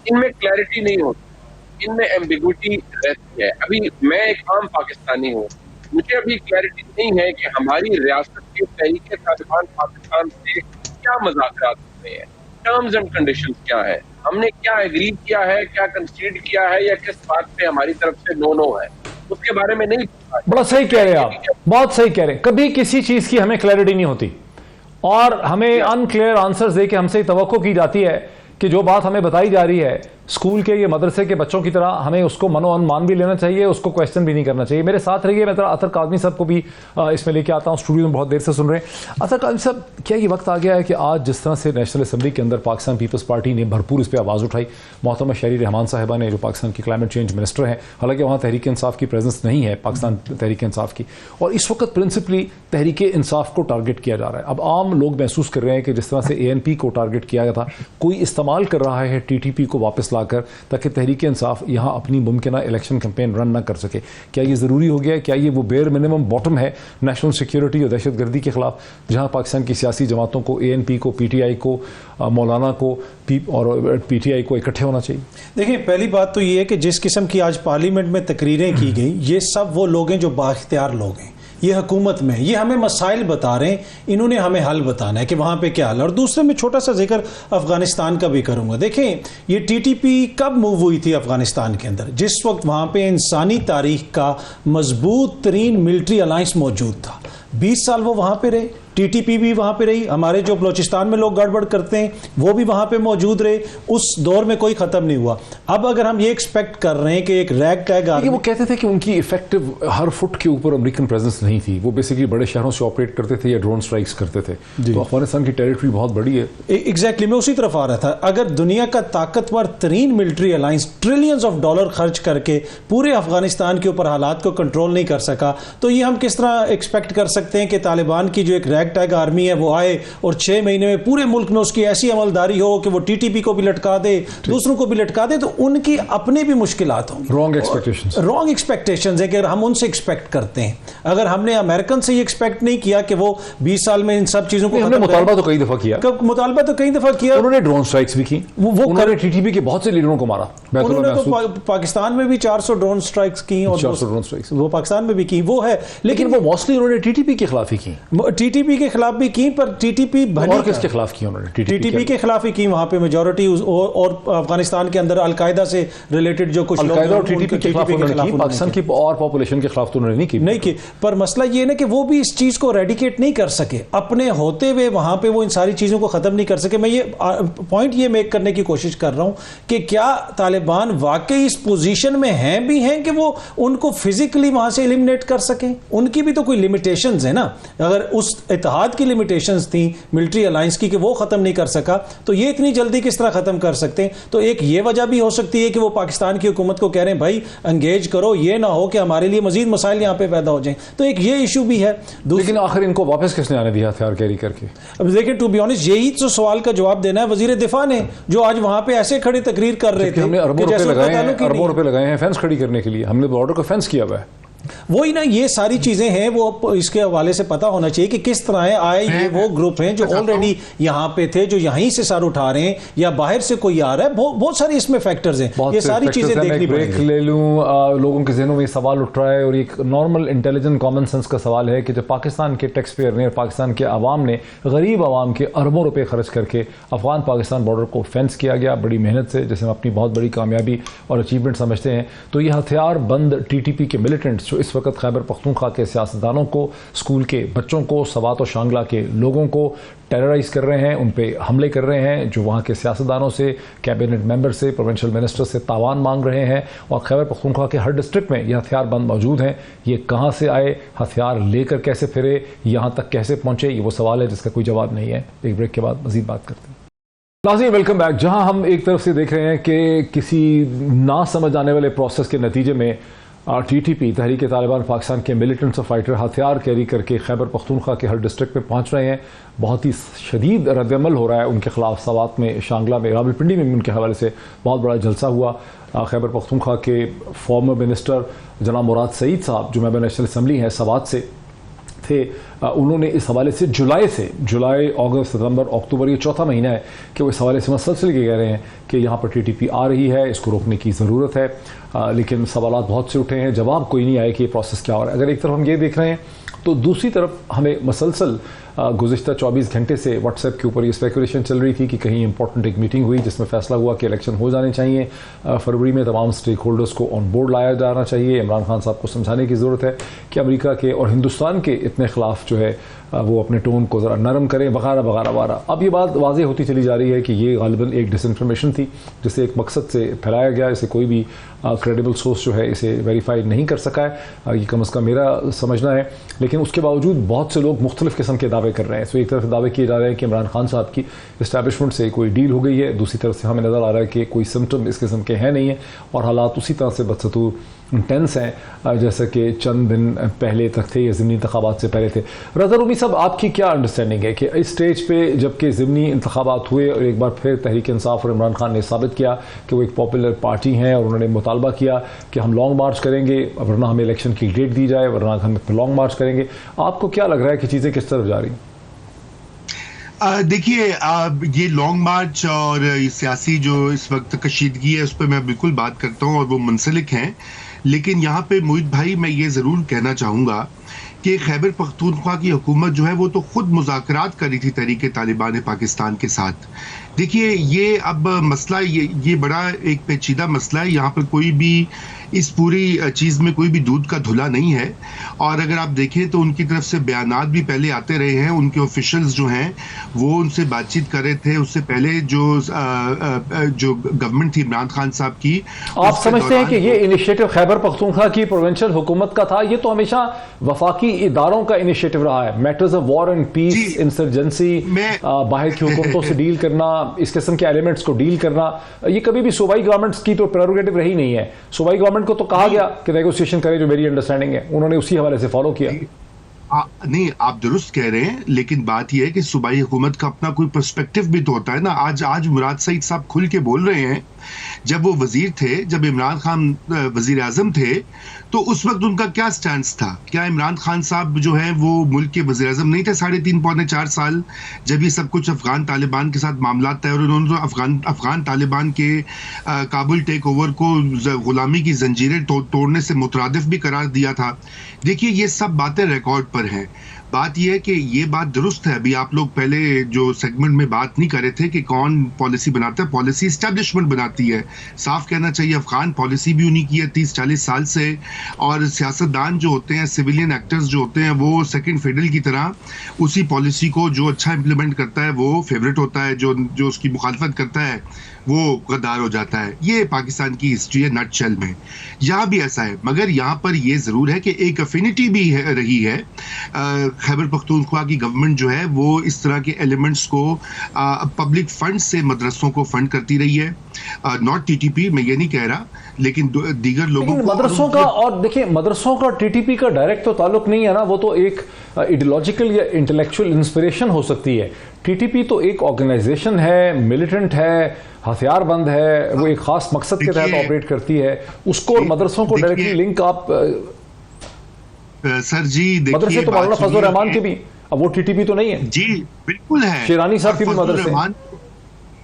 इनमें क्लैरिटी नहीं होती, इनमें एम्बिगुइटी रहती है। अभी मैं एक आम पाकिस्तानी हूँ, मुझे अभी क्लैरिटी नहीं है कि हमारी रियासत के तहरीके तालिबान पाकिस्तान से क्या मुज़ाकरात हो रहे हैं, टर्म्स एंड कंडीशंस क्या है, हमने क्या एग्री किया है, क्या कंसीड किया है, या किस बात पे हमारी तरफ से नो है, उसके बारे में नहीं। बड़ा सही कह रहे हैं आप, बहुत सही कह रहे हैं। कभी किसी चीज की हमें क्लैरिटी नहीं होती और हमें अनक्लियर आंसर्स दे के हमसे तवक्को की जाती है कि जो बात हमें बताई जा रही है स्कूल के, ये मदरसे के बच्चों की तरह, हमें उसको मनो अनुमान भी लेना चाहिए, उसको क्वेश्चन भी नहीं करना चाहिए। मेरे साथ रहिए, मैं अतर काज़मी साहब को भी इसमें लेके आता हूँ, स्टूडियो में बहुत देर से सुन रहे हैं। अतर काज़मी साहब, क्या ये वक्त आ गया है कि आज जिस तरह से नेशनल असम्बली के अंदर पाकिस्तान पीपल्स पार्टी ने भरपूर इस पर आवाज़ उठाई, मोहतरमा शहरी रहमान साहिबा ने, जो पाकिस्तान की क्लाइमेट चेंज मिनिस्टर हैं, हालांकि वहाँ तहरीक इंसाफ की प्रेजेंस नहीं है, पाकिस्तान तहरीक इंसाफ की, और इस वक्त प्रिंसिपली तहरीक इंसाफ को टारगेट किया जा रहा है। अब आम लोग महसूस कर रहे हैं कि जिस तरह से ANP को टारगेट किया गया था, कोई इस्तेमाल कर रहा है TTP को वापस लाकर, ताकि तहरीक इंसाफ यहाँ अपनी मुमकिना इलेक्शन कैंपेन रन ना कर सके। क्या ये ज़रूरी हो गया है? क्या ये वो बेयर मिनिमम बॉटम है नेशनल सिक्योरिटी और दहशतगर्दी के खिलाफ, जहाँ पाकिस्तान की सियासी जमातों को, ANP को, PTI को, मौलाना को और PTI को इकट्ठे होना चाहिए? देखिए, पहली बात तो ये है कि जिस किस्म की आज पार्लियामेंट में तकरीरें की गई, ये सब वो लोग हैं जो बाख्तियार लोग हैं, ये हुकूमत में, ये हमें मसाइल बता रहे हैं, इन्होंने हमें हल बताना है कि वहाँ पे क्या हल। और दूसरे में छोटा सा जिक्र अफगानिस्तान का भी करूँगा। देखें, ये TTP कब मूव हुई थी अफगानिस्तान के अंदर? जिस वक्त वहाँ पे इंसानी तारीख का मजबूत तरीन मिलिट्री अलायंस मौजूद था। 20 साल वो वहाँ पे रहे, TTP भी वहाँ पे रही, हमारे जो बलोचिस्तान में लोग गड़बड़ करते हैं वो भी वहाँ पे मौजूद रहे, उस दौर में कोई ख़त्म नहीं हुआ। अब अगर हम ये एक्सपेक्ट कर रहे हैं कि एक रैग टैग आर्मी, वो कहते थे कि उनकी इफेक्टिव हर फुट के ऊपर अमेरिकन प्रेजेंस नहीं थी, वो बेसिकली बड़े शहरों से ऑपरेट करते थे या ड्रोन स्ट्राइक्स करते थे, तो अफगानिस्तान की टेरिटरी बहुत बड़ी है। एग्जैक्टली, मैं उसी तरफ आ रहा था। अगर दुनिया का ताकतवर तरीन military alliance trillions of dollar खर्च करके पूरे अफगानिस्तान के ऊपर हालात को कंट्रोल नहीं कर सका, तो ये हम किस तरह एक्सपेक्ट कर सकते हैं कि तालिबान की जो एक रैग टैग आर्मी है वो आए और 6 महीने में पूरे मुल्क में उसकी ऐसी अमलदारी हो कि वो TTP को भी लटका दे, दूसरों को भी लटका दे, तो उनकी अपने भी मुश्किलात होंगी। रॉन्ग एक्सपेक्टेशंस है कि हम उनसे एक्सपेक्ट करते हैं। अगर हमने अमेरिकन से ये एक्सपेक्ट नहीं किया कि वो 20 साल में इन सब चीजों को, हमने मुतालबा तो कई दफा किया, मुतालबा तो कई दफा किया, उन्होंने ड्रोन स्ट्राइक्स भी की, उन्होंने TTP के बहुत से लीडरों को मारा। उन्होंने तो पाकिस्तान में भी 400 ड्रोन स्ट्राइक्स की, और 400 ड्रोन स्ट्राइक्स वो पाकिस्तान में भी की, वो है। लेकिन वो मोस्टली उन्होंने TTP के खिलाफ ही की, TTP के खिलाफ भी की, पर TTP और किसके खिलाफ की उन्होंने? TTP के खिलाफ ही की। वहां पे मेजॉरिटी और अफगानिस्तान के अंदर अलकायदा से रिलेटेड जो कुछ लोग, और TTP के खिलाफ उन्होंने की, पाकिस्तान की और पॉपुलेशन के खिलाफ तो उन्होंने नहीं की। पर मसला ये ना कि वो भी इस चीज को रेडिकेट नहीं कर सके, अपने होते हुए वहां पे वो इन सारी चीजों को खत्म नहीं कर सके। मैं ये पॉइंट ये मेक करने की कोशिश कर रहा हूं कि क्या तालिबान वाकई इस पोजीशन में हैं भी हैं कि वो उनको फिजिकली वहां से एलिमिनेट कर सकें? उनकी भी तो कोई लिमिटेशंस है ना। अगर उस इत्तेहाद की लिमिटेशंस थी मिलिट्री अलायंस की कि वो खत्म नहीं कर सका, तो ये इतनी जल्दी किस तरह खत्म कर सकते हैं? तो एक ये वजह भी हो सकती है कि वो पाकिस्तान की हुकूमत को कह रहे हैं भाई एंगेज करो, ये ना हो कि हमारे लिए मजीद मसाइल यहां पे पैदा हो जाएं। तो एक ये इशू भी है। लेकिन आखिर इनको वापस किसने आने दिया हथियार कैरी करके? अब देखिए, टू बी ऑनेस्ट, यही तो सवाल का जवाब देना है वजीर दिफा ने, जो आज वहां पे ऐसे खड़ी तकरीर कर रहे थे। हमने अरबों रुपए लगाए हैं फेंस खड़ी करने के लिए, हमने बॉर्डर को फेंस किया हुआ है। वही ना, ये सारी चीजें हैं, वो इसके हवाले से पता होना चाहिए कि किस तरह आए ये वो ग्रुप हैं जो ऑलरेडी यहाँ पे थे, जो यहीं से सर उठा रहे हैं, या बाहर से कोई आ रहा है। बहुत सारी इसमें फैक्टर्स हैं, ये सारी चीजें देखनी पड़ेगी। ब्रेक ले लूं, लोगों के जहनों में सवाल उठ रहा है, और एक नॉर्मल इंटेलिजेंट कॉमन सेंस का सवाल है कि जब पाकिस्तान के टैक्स पेयर ने और पाकिस्तान के अवाम ने, गरीब अवाम के अरबों रुपए खर्च करके अफगान पाकिस्तान बॉर्डर को फेंस किया गया बड़ी मेहनत से, जैसे हम अपनी बहुत बड़ी कामयाबी और अचीवमेंट समझते हैं, तो ये हथियार बंद TTP के मिलिटेंट्स जो इस वक्त खैबर पख्तूनख्वा के सियासतदानों को, स्कूल के बच्चों को, सवात और शांगला के लोगों को टेरराइज कर रहे हैं, उन पे हमले कर रहे हैं, जो वहाँ के सियासतदानों से, कैबिनेट मेंबर से, प्रोविंशियल मिनिस्टर से तावान मांग रहे हैं, और खैबर पख्तूनख्वा के हर डिस्ट्रिक्ट में ये हथियार बंद मौजूद हैं। ये कहाँ से आए, हथियार लेकर कैसे फिरे, यहाँ तक कैसे पहुँचे, ये वो सवाल है जिसका कोई जवाब नहीं है। एक ब्रेक के बाद मजीद बात करते हैं। नाज़रीन वेलकम बैक। जहां हम एक तरफ से देख रहे हैं कि किसी ना समझ आने वाले प्रोसेस के नतीजे में टीटीपी तहरीक तालिबान पाकिस्तान के मिलिटेंट्स और फाइटर हथियार कैरी करके खैबर पख्तूनख्वा के हर डिस्ट्रिक्ट में पहुंच रहे हैं। बहुत ही शदीद रद्दअमल हो रहा है उनके खिलाफ। सवात में, शांगला में, रावलपिंडी में भी उनके हवाले से बहुत बड़ा जलसा हुआ। खैबर पख्तूनख्वा के फॉर्मर मिनिस्टर जनाब मुराद सईद साहब जो मेंबर नेशनल असम्बली हैं सवात से थे, उन्होंने इस हवाले से जुलाई, अगस्त, सितंबर, अक्टूबर, ये चौथा महीना है कि वो इस हवाले से मसलसल के कह रहे हैं कि यहाँ पर टीटीपी आ रही है, इसको रोकने की ज़रूरत है। लेकिन सवालात बहुत से उठे हैं, जवाब कोई नहीं आया कि ये प्रोसेस क्या हो रहा है। अगर एक तरफ हम ये देख रहे हैं तो दूसरी तरफ हमें मसलसल गुज़िश्ता 24 घंटे से व्हाट्सएप के ऊपर ये स्पेकुलेशन चल रही थी कि कहीं इंपॉर्टेंट एक मीटिंग हुई जिसमें फैसला हुआ कि इलेक्शन हो जाने चाहिए फरवरी में, तमाम स्टेक होल्डर्स को ऑन बोर्ड लाया जाना चाहिए। इमरान खान साहब को समझाने की ज़रूरत है कि अमेरिका के और हिंदुस्तान के इतने खिलाफ जो है वो अपने टोन को ज़रा नरम करें, वगैरह वगैरह वगैरह। अब ये बात वाज़ेह होती चली जा रही है कि ये गालिबन एक डिसइंफॉर्मेशन थी जिसे एक मकसद से फैलाया गया। इसे कोई भी क्रेडिबल सोर्स जो है इसे वेरीफाई नहीं कर सका है, ये कम अज़ कम मेरा समझना है। लेकिन उसके बावजूद बहुत से लोग मुख्तलिफ़ किस्म के दावे कर रहे हैं। तो एक तरफ दावे किए जा रहे हैं कि इमरान खान साहब की इस्टेबलिशमेंट से कोई डील हो गई है, दूसरी तरफ से हमें नज़र आ रहा है कि कोई सिम्टम इस किस्म के हैं नहीं है और हालात उसी तरह से बदसतूर टेंस हैं जैसे कि चंद दिन पहले तक थे या ज़िमनी इंतखाबात से पहले थे। रज़ा रूमी साहब, आपकी क्या अंडरस्टैंडिंग है कि इस स्टेज पे जबकि ज़िमनी इंतखाबात हुए और एक बार फिर तहरीक इंसाफ और इमरान खान ने साबित किया कि वो एक पॉपुलर पार्टी हैं और उन्होंने मुतालबा किया कि हम लॉन्ग मार्च करेंगे, वरना हमें इलेक्शन की डेट दी जाए, वरना हम लॉन्ग मार्च करेंगे, आपको क्या लग रहा है कि चीज़ें किस तरफ जा रही हैं? देखिए, ये लॉन्ग मार्च और सियासी जो इस वक्त कशीदगी है उस पर मैं बिल्कुल बात करता हूँ और वो मुंसलिक हैं। लेकिन यहाँ पे मोहित भाई मैं ये ज़रूर कहना चाहूँगा कि खैबर पख्तूनख्वा की हुकूमत जो है वो तो खुद मुज़ाकरात कर रही थी तहरीक तालिबान पाकिस्तान के साथ। देखिए, ये अब मसला ये बड़ा एक पेचीदा मसला है। यहाँ पर कोई भी इस पूरी चीज़ में कोई भी दूध का धुला नहीं है। और अगर आप देखें तो उनकी तरफ से बयानात भी पहले आते रहे हैं, उनके ऑफिशियल्स जो हैं वो उनसे बातचीत कर रहे थे। उससे पहले जो गवर्नमेंट थी इमरान खान साहब की, आप समझते हैं कि ये इनिशिएटिव खैबर पख्तूनख्वा की प्रोविंशियल हुकूमत का था? ये तो हमेशा वफाकी इदारों का इनिशिएटिव रहा है, matters of war and peace, insurgency, बाहर की हुकूमतों से डील करना, इस किस्म के एलिमेंट्स को डील करना, ये कभी भी सूबाई गवर्नमेंट्स की तो प्रेरोगेटिव रही नहीं है। सूबाई गवर्नमेंट को तो कहा गया कि नेगोशिएशन करें, जो मेरी अंडरस्टैंडिंग है, उन्होंने उसी हवाले से फॉलो किया। नहीं, आप दुरुस्त कह रहे हैं, लेकिन बात यह है कि सूबाई हुकूमत का अपना कोई पर्सपेक्टिव भी तो होता है ना। आज मुराद सईद साहब खुल के बोल रहे हैं, जब वो वजीर थे, जब इमरान खान वजीर आजम थे, तो उस वक्त उनका क्या स्टैंड था? क्या इमरान खान साहब जो है वो मुल्क के वजीर आजम नहीं थे 3.5 पौने 4 साल, जब ये सब कुछ अफगान तालिबान के साथ मामला तय और उन्होंने तो अफगान तालिबान के काबुल टेक ओवर को गुलामी की जंजीरें तोड़ने से मुतरादिफ भी करार दिया था। देखिए, ये सब बातें रिकॉर्ड पर हैं। बात यह है कि ये बात दुरुस्त है। अभी आप लोग पहले जो सेगमेंट में बात नहीं कर रहे थे कि कौन पॉलिसी बनाता है, पॉलिसी एस्टेब्लिशमेंट बनाती है। साफ कहना चाहिए, अफगान पॉलिसी भी उन्हीं की है 30-40 साल से। और सियासतदान जो होते हैं, सिविलियन एक्टर्स जो होते हैं, वो सेकंड फिडल की तरह उसी पॉलिसी को जो अच्छा इंप्लीमेंट करता है वो फेवरेट होता है, जो उसकी मुखालफत करता है वो गद्दार हो जाता है। ये पाकिस्तान की हिस्ट्री है नटशेल में। यहाँ भी ऐसा है, मगर यहाँ पर ये ज़रूर है कि एक अफिनिटी भी रही है। खैबर पख्तूनख्वा की गवर्नमेंट जो है वो इस तरह के एलिमेंट्स को पब्लिक फंड से मदरसों को फंड करती रही है। नॉट टीटीपी, मैं ये नहीं कह रहा, लेकिन दीगर लोगों को मदरसों का। और देखिए, मदरसों का टीटीपी का डायरेक्ट तो ताल्लुक नहीं है ना, वो तो एक आइडियोलॉजिकल या इंटेलेक्चुअल इंस्पिरेशन हो सकती है। टीटीपी तो एक ऑर्गेनाइजेशन है, मिलिटेंट है, हथियारबंद है, वो एक खास मकसद के तहत ऑपरेट करती है। उसको और मदरसों को डायरेक्टली लिंक आप सर जी देखिए, मदरसे तो मौलाना फजल रहमान के भी, अब वो टीटीपी तो नहीं है जी, बिल्कुल है। शेरानी साहब के भी मदरसे,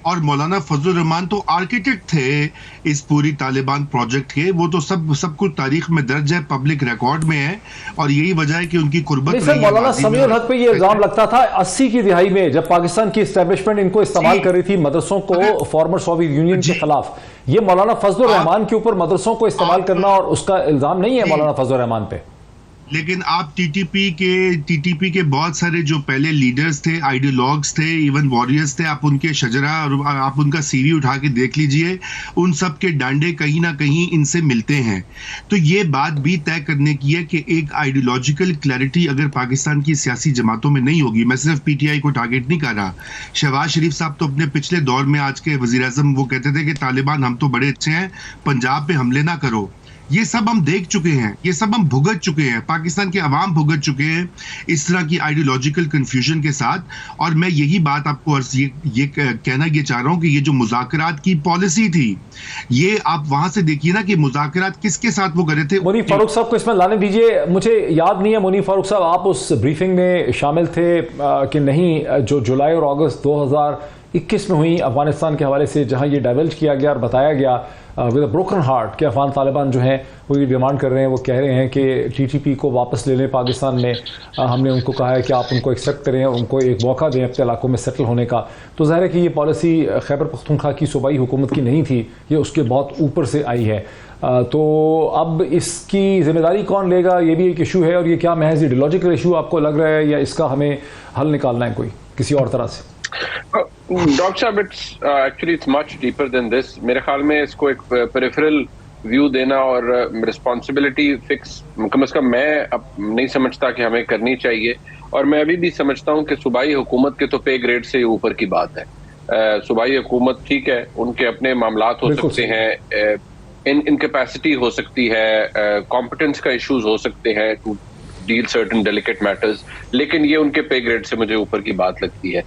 और मौलाना फजल रहमान तो आर्किटेक्ट थे इस पूरी तालिबान प्रोजेक्ट के। वो तो सब कुछ तारीख में दर्ज है, पब्लिक रिकॉर्ड में है, और यही वजह है कि उनकी कुर्बत रही है। मौलाना समीउल हक पे ये इल्जाम लगता था 80 की दिहाई में, जब पाकिस्तान की एस्टेब्लिशमेंट इनको इस्तेमाल कर रही थी मदरसों को फॉर्मर सोवियत यूनियन के खिलाफ। ये मौलाना फजल रहमान के ऊपर मदरसों को इस्तेमाल करना और उसका इल्जाम नहीं है मौलाना फजल रहमान पे। लेकिन आप टीटीपी के बहुत सारे जो पहले लीडर्स थे, आइडियोलॉग्स थे, इवन वॉरियर्स थे, आप उनके शजरा और आप उनका सीवी उठा के देख लीजिए, उन सब के डांडे कहीं ना कहीं इनसे मिलते हैं। तो ये बात भी तय करने की है कि एक आइडियोलॉजिकल क्लैरिटी अगर पाकिस्तान की सियासी जमातों में नहीं होगी, मैं सिर्फ पीटीआई को टारगेट नहीं कर रहा, शहबाज शरीफ साहब तो अपने पिछले दौर में आज के वजीर आजम वो कहते थे कि तालिबान हम तो बड़े अच्छे हैं, पंजाब पे हमले ना करो। ये सब हम देख चुके हैं, ये सब हम भुगत चुके हैं, पाकिस्तान के अवाम भुगत चुके हैं इस तरह की आइडियोलॉजिकल कंफ्यूजन के साथ। और मैं यही बात आपको ये कहना ये चाह रहा हूं कि ये जो मुज़ाकरात की पॉलिसी थी, ये आप वहां से देखिए ना कि मुज़ाकरात किसके साथ वो कर रहे थे। मुनीफ फारूक साहब को इसमें लाने दीजिए। मुझे याद नहीं है मुनीफ फारूक साहब आप उस ब्रीफिंग में शामिल थे कि नहीं, जो जुलाई और अगस्त 2021 में हुई अफगानिस्तान के हवाले से, जहां ये डाइवल्ज किया गया और बताया गया विद अ ब्रोकन हार्ट कि अफगान तालिबान जो हैं वो ये डिमांड कर रहे हैं, वो कह रहे हैं कि टीटीपी को वापस ले लें पाकिस्तान में। हमने उनको कहा है कि आप उनको एक्सेप्ट करें, उनको एक मौका दें अपने इलाकों में सेटल होने का। तो ज़ाहिर है कि ये पॉलिसी खैबर पख्तूनख्वा की सूबाई हुकूमत की नहीं थी, ये उसके बहुत ऊपर से आई है। तो अब इसकी जिम्मेदारी कौन लेगा, ये भी एक इशू है। और ये क्या महज आइडियोलॉजिकल इशू आपको लग रहा है या इसका हमें हल निकालना है कोई किसी और तरह से? डॉक्टर साहब, it's much deeper than this. मेरे ख्याल में इसको एक पेरिफेरल व्यू देना और रिस्पॉन्सिबिलिटी फिक्स कम से कम मैं अब नहीं समझता कि हमें करनी चाहिए। और मैं अभी भी समझता हूं कि सूबाई हुकूमत के तो पे ग्रेड से ऊपर की बात है। सूबाई हुकूमत ठीक है, उनके अपने मामलात हो सकते हैं, इनकैपेसिटी हो सकती है, कॉम्पिटेंस का इश्यूज हो सकते हैं to deal certain delicate matters, लेकिन ये उनके पे ग्रेड से मुझे ऊपर की बात लगती है।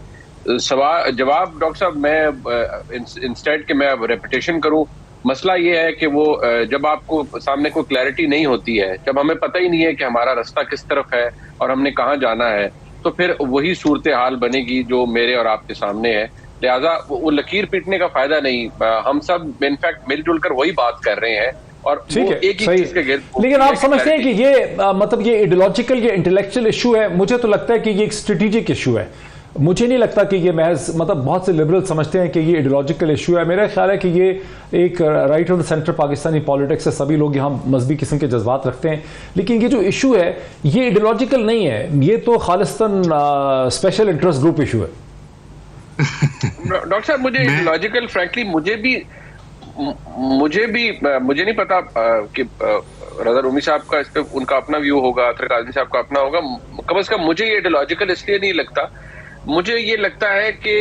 जवाब डॉक्टर साहब, मैं इंस्टेड के मैं रेपिटेशन करूं, मसला ये है कि वो जब आपको सामने कोई क्लैरिटी नहीं होती है, जब हमें पता ही नहीं है कि हमारा रास्ता किस तरफ है और हमने कहाँ जाना है, तो फिर वही सूरत हाल बनेगी जो मेरे और आपके सामने है। लिहाजा वो लकीर पीटने का फायदा नहीं। हम सब इनफैक्ट मिलजुल कर वही बात कर रहे हैं और ठीक है, एक ही चीज के गिर्द। लेकिन आप समझते हैं कि ये मतलब ये आइडियोलॉजिकल, ये इंटेलेक्चुअल इशू है? मुझे तो लगता है कि ये एक स्ट्रेटेजिक इशू है। मुझे नहीं लगता कि ये महज, मतलब बहुत से लिबरल समझते हैं कि ये आइडियोलॉजिकल इशू है। मेरा ख्याल है कि ये एक right of the centre Pakistani politics है, सभी लोग यहाँ मजहबी किस्म के जज्बात रखते हैं, लेकिन ये जो इशू है ये आइडियोलॉजिकल नहीं है, ये तो Khalistan special interest group issue है। डॉक्टर साहब, मुझे आइडियोलॉजिकल फ्रैंकली मुझे नहीं पता कि रज़ा रूमी साहब का इस पे उनका अपना व्यू होगा, अतर काज़मी साहब का अपना होगा। कम से कम मुझे ये आइडियोलॉजिकल इसलिए नहीं लगता। मुझे ये लगता है कि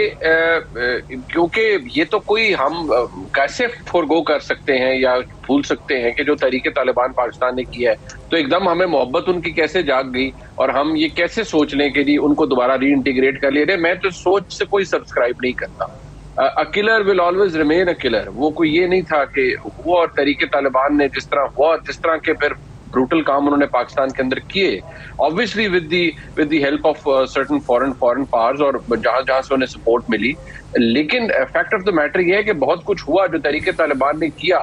क्योंकि ये तो कोई हम कैसे फोरगो कर सकते हैं या भूल सकते हैं कि जो तरीके तालिबान पाकिस्तान ने किया है, तो एकदम हमें मोहब्बत उनकी कैसे जाग गई और हम ये कैसे सोच लें कि जी उनको दोबारा री इंटीग्रेट कर लिए। मैं तो सोच से कोई सब्सक्राइब नहीं करता। A killer will always remain a killer. वो कोई ये नहीं था कि वो और तरीके तालिबान ने जिस तरह हुआ, जिस तरह के फिर ब्रूटल काम उन्होंने पाकिस्तान के अंदर किए, obviously with the help of certain foreign powers और जहां से उन्हें सपोर्ट मिली। लेकिन फैक्ट ऑफ द मैटर ये है कि बहुत कुछ हुआ जो तरीके तालिबान ने किया,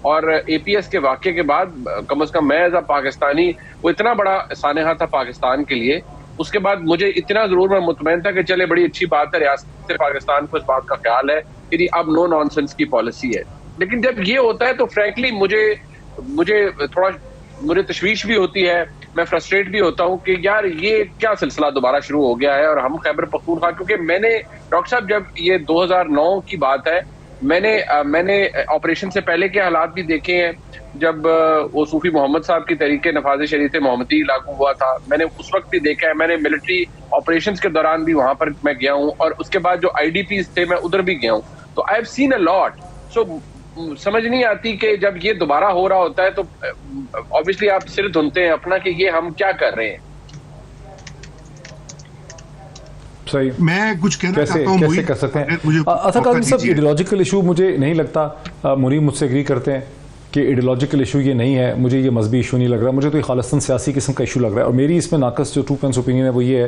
और एपीएस के वाक़े के बाद कम से कम मैं एज अ पाकिस्तानी, वो इतना बड़ा सानेहा था पाकिस्तान के लिए। उसके बाद मुझे इतना जरूर मैं मुतमईन था कि चले बड़ी अच्छी बात है, रियासत पाकिस्तान को इस बात का ख्याल है कि अब नो नॉनसेंस की पॉलिसी है। लेकिन जब ये होता है तो फ्रैंकली मुझे तशवीश भी होती है, मैं फ्रस्ट्रेट भी होता हूँ कि यार ये क्या सिलसिला दोबारा शुरू हो गया है। और हम खैबर पख्तूनख्वा, क्योंकि मैंने डॉक्टर साहब जब ये 2009 की बात है, मैंने ऑपरेशन से पहले के हालात भी देखे हैं, जब वो सूफी मोहम्मद साहब की तरीके नफाज शरीयत मोहम्मदी लागू हुआ था, मैंने उस वक्त भी देखा है। मैंने मिलिट्री ऑपरेशंस के दौरान भी वहां पर मैं गया हूँ, और उसके बाद जो आईडीपीज थे मैं उधर भी गया हूँ। तो I have seen a lot. So समझ नहीं आती कि जब ये दोबारा हो रहा होता है तो ऑब्वियसली आप सिर धुनते हैं अपना कि ये हम क्या कर रहे हैं। सही, मैं कुछ कहना चाहता हूं, कैसे कर सकते हैं? अतर काज़मी साहब, आइडियोलॉजिकल इशू मुझे नहीं लगता, मुनीब मुझसे एग्री करते हैं कि आइडियोलॉजिकल इशू ये नहीं है। मुझे ये मजहबी इशू नहीं लग रहा, मुझे तो ये खालिस्तान सियासी किस्म का इशू लग रहा है। और मेरी इसमें नाकस जो 2 पेंस ओपिनियन है वो ये है